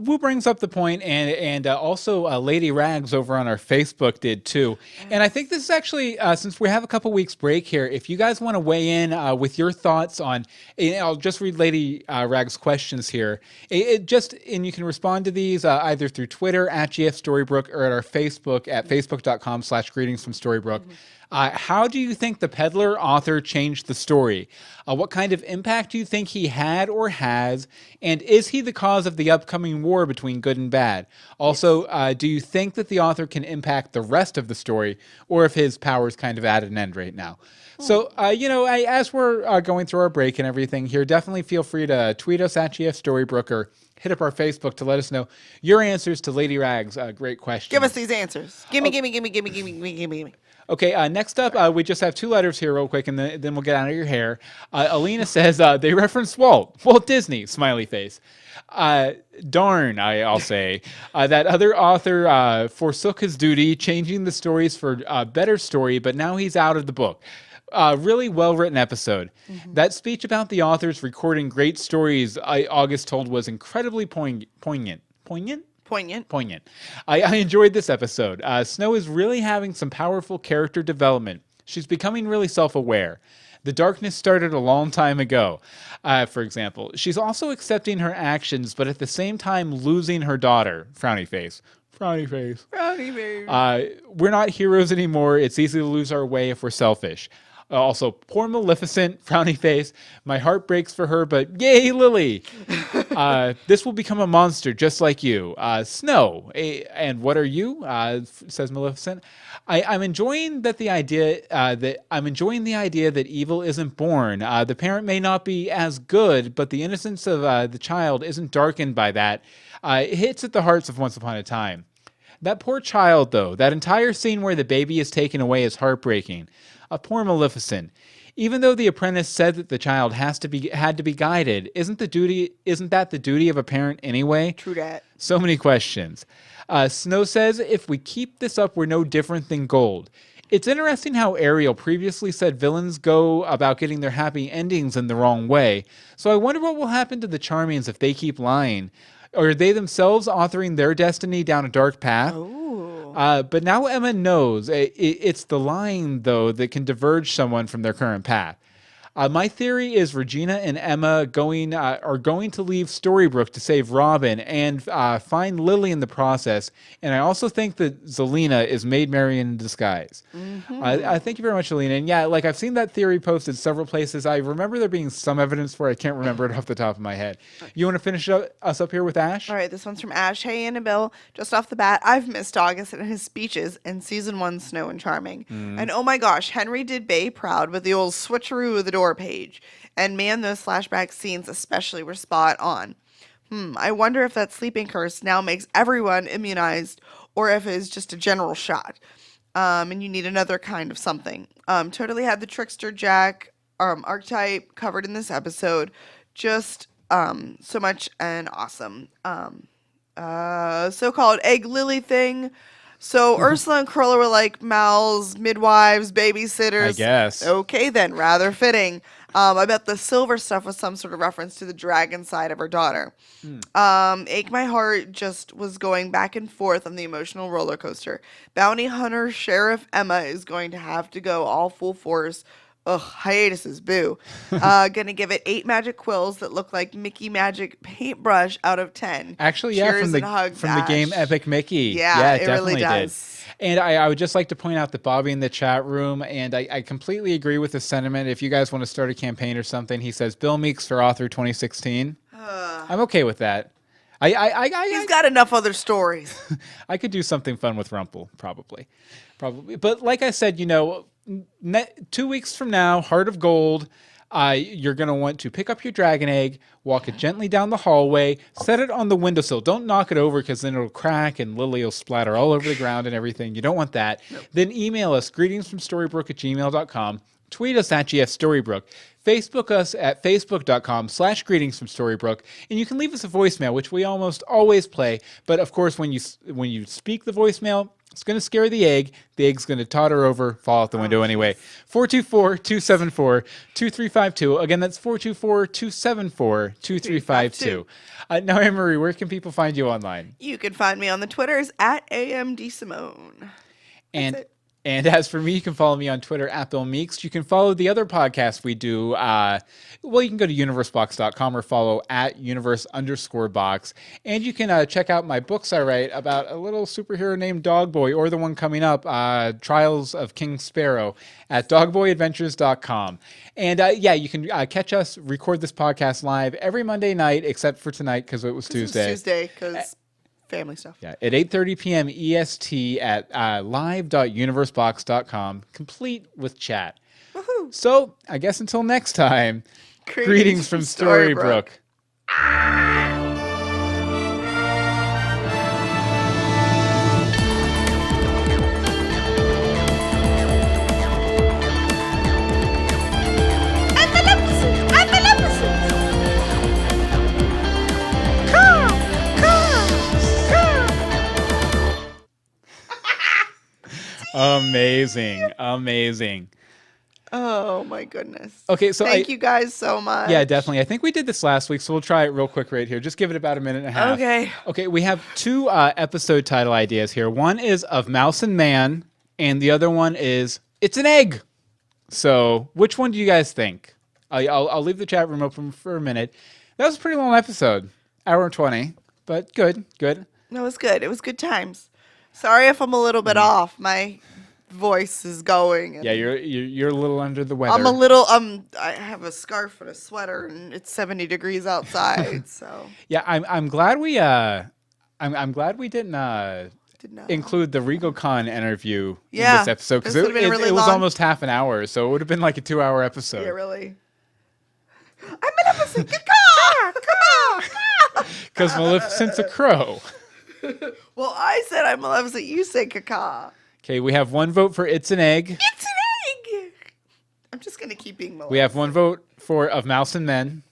Wu brings up the point, and also Lady Rags over on our Facebook did too. And I think this is actually, since we have a couple weeks break here, if you guys want to weigh in with your thoughts on, I'll just read Lady Rags' questions here. And you can respond to these either through Twitter at GF Storybrooke or at our Facebook at facebook.com/greetings from Storybrooke. How do you think the peddler author changed the story? What kind of impact do you think he had or has? And is he the cause of the upcoming war between good and bad? Also, do you think that the author can impact the rest of the story, or if his power is kind of at an end right now? So, as we're going through our break and everything here, definitely feel free to tweet us at GF Storybrooke or hit up our Facebook to let us know your answers to Lady Rags' great question. Give us these answers. Gimme. Okay, next up, we just have 2 letters here real quick, and then we'll get out of your hair. Alina says they reference Walt Disney, smiley face. Darn, I'll say. That other author forsook his duty, changing the stories for a better story, but now he's out of the book. Really well-written episode. Mm-hmm. That speech about the authors recording great stories August told was incredibly poignant. I enjoyed this episode. Snow is really having some powerful character development. She's becoming really self-aware. The darkness started a long time ago, for example. She's also accepting her actions, but at the same time losing her daughter. Frowny face. We're not heroes anymore. It's easy to lose our way if we're selfish. Also, poor Maleficent, frowny face. My heart breaks for her, but yay, Lily. This will become a monster just like you. Snow, and what are you? Says Maleficent. I'm enjoying the idea that evil isn't born. The parent may not be as good, but the innocence of the child isn't darkened by that. It hits at the hearts of Once Upon a Time. That poor child, though, that entire scene where the baby is taken away is heartbreaking. Poor Maleficent. Even though the apprentice said that the child had to be guided, isn't that the duty of a parent anyway? True that. So many questions. Snow says, if we keep this up, we're no different than Gold. It's interesting how Ariel previously said villains go about getting their happy endings in the wrong way. So I wonder what will happen to the Charmings if they keep lying. Or are they themselves authoring their destiny down a dark path? But now Emma knows it's the lying, though, that can diverge someone from their current path. My theory is Regina and Emma are going to leave Storybrooke to save Robin and find Lily in the process. And I also think that Zelena is Maid Marian in disguise. Mm-hmm. Thank you very much, Zelena. And yeah, I've seen that theory posted several places. I remember there being some evidence for it. I can't remember it off the top of my head. You want to finish us up here with Ash? All right, this one's from Ash. Hey, Annabelle. Just off the bat, I've missed August and his speeches in season 1 Snow and Charming. And oh my gosh, Henry did Bay proud with the old switcheroo of the door page. And man, those flashback scenes especially were spot on. I wonder if that sleeping curse now makes everyone immunized or if it's just a general shot. And you need another kind of something. Totally had the Trickster Jack archetype covered in this episode. Just so much and awesome. so-called egg lily thing. So Ursula and Cruella were like Mal's midwives, babysitters. I guess. Okay, then, rather fitting. I bet the silver stuff was some sort of reference to the dragon side of her daughter. Ache My Heart just was going back and forth on the emotional roller coaster. Bounty Hunter Sheriff Emma is going to have to go all full force. Ugh, hiatuses, boo. Gonna give it 8 magic quills that look like Mickey Magic paintbrush out of 10. Actually, yeah, Cheers from and hugs, the game Ash. Epic Mickey. Yeah, it definitely really does. did. And I would just like to point out that Bobby in the chat room, and I completely agree with the sentiment. If you guys want to start a campaign or something, he says Bill Meeks for author 2016. I'm okay with that. He's got enough other stories. I could do something fun with Rumple, probably. But like I said, 2 weeks from now, Heart of Gold, you're going to want to pick up your dragon egg, walk it gently down the hallway, set it on the windowsill. Don't knock it over because then it'll crack and Lily will splatter all over the ground and everything. You don't want that. Nope. Then email us, greetingsfromstorybrooke@gmail.com. Tweet us at GFStorybrooke. Facebook us at facebook.com/greetingsfromstorybrooke. And you can leave us a voicemail, which we almost always play. But of course, when you speak the voicemail, it's going to scare the egg. The egg's going to totter over, fall out the window anyway. 424-274-2352. Again, that's 424-274-2352. Now, Anne-Marie, where can people find you online? You can find me on the Twitters at DeSimone. And as for me, you can follow me on Twitter at Bill Meeks. You can follow the other podcasts we do. You can go to universebox.com or follow at universe_box. And you can check out my books I write about a little superhero named Dogboy, or the one coming up, Trials of King Sparrow, at dogboyadventures.com. And you can catch us record this podcast live every Monday night, except for tonight because it was Tuesday. Tuesday, because family stuff. Yeah, at 8:30 p.m. EST at live.universebox.com, complete with chat. Woohoo. So, I guess until next time, greetings from Storybrooke. Amazing. Oh my goodness. Okay, so thank you guys so much. Yeah, definitely. I think we did this last week, so we'll try it real quick right here. Just give it about a minute and a half. Okay, we have 2 episode title ideas here. One is Of Mouse and Man, and the other one is It's an Egg. So, which one do you guys think? I'll leave the chat room open for a minute. That was a pretty long episode, hour and 20, but good. That was good. It was good times. Sorry if I'm a little bit off. My voice is going. And you're a little under the weather. I'm a little I have a scarf and a sweater, and it's 70 degrees outside. So yeah, I'm glad we I'm glad we didn't include the RegoCon interview in this episode, because it was almost half an hour, so it would have been like a 2-hour episode. Yeah, really. I'm Maleficent. Caw! Because Maleficent's a crow. Well, I said I'm Maleficent. You say caca. Okay, we have 1 vote for It's an Egg. It's an egg! I'm just going to keep being Maleficent. We have 1 vote for Of Mouse and Men.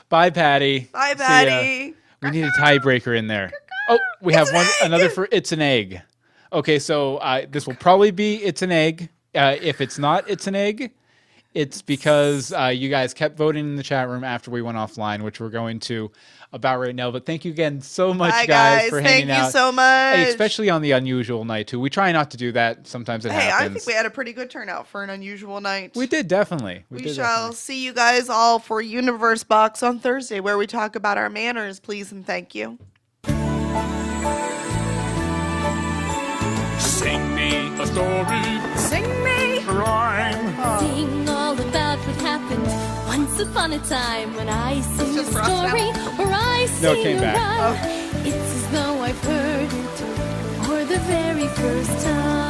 Bye, Patty. Bye, Patty. We need a tiebreaker in there. Oh, we have another for It's an Egg. Okay, so this will probably be It's an Egg. If it's not It's an Egg, it's because you guys kept voting in the chat room after we went offline, which we're going to about right now. But thank you again so much, guys, for hanging out. Thank you so much. Hey, especially on the unusual night, too. We try not to do that. Sometimes it happens. I think we had a pretty good turnout for an unusual night. We did, definitely. We shall see you guys all for Universe Box on Thursday, where we talk about our manners, please and thank you. Sing me a story. Sing me a rhyme. Sing all about what happened once upon a time when I sing a story or I sing a rhyme. It's as though I've heard it for the very first time.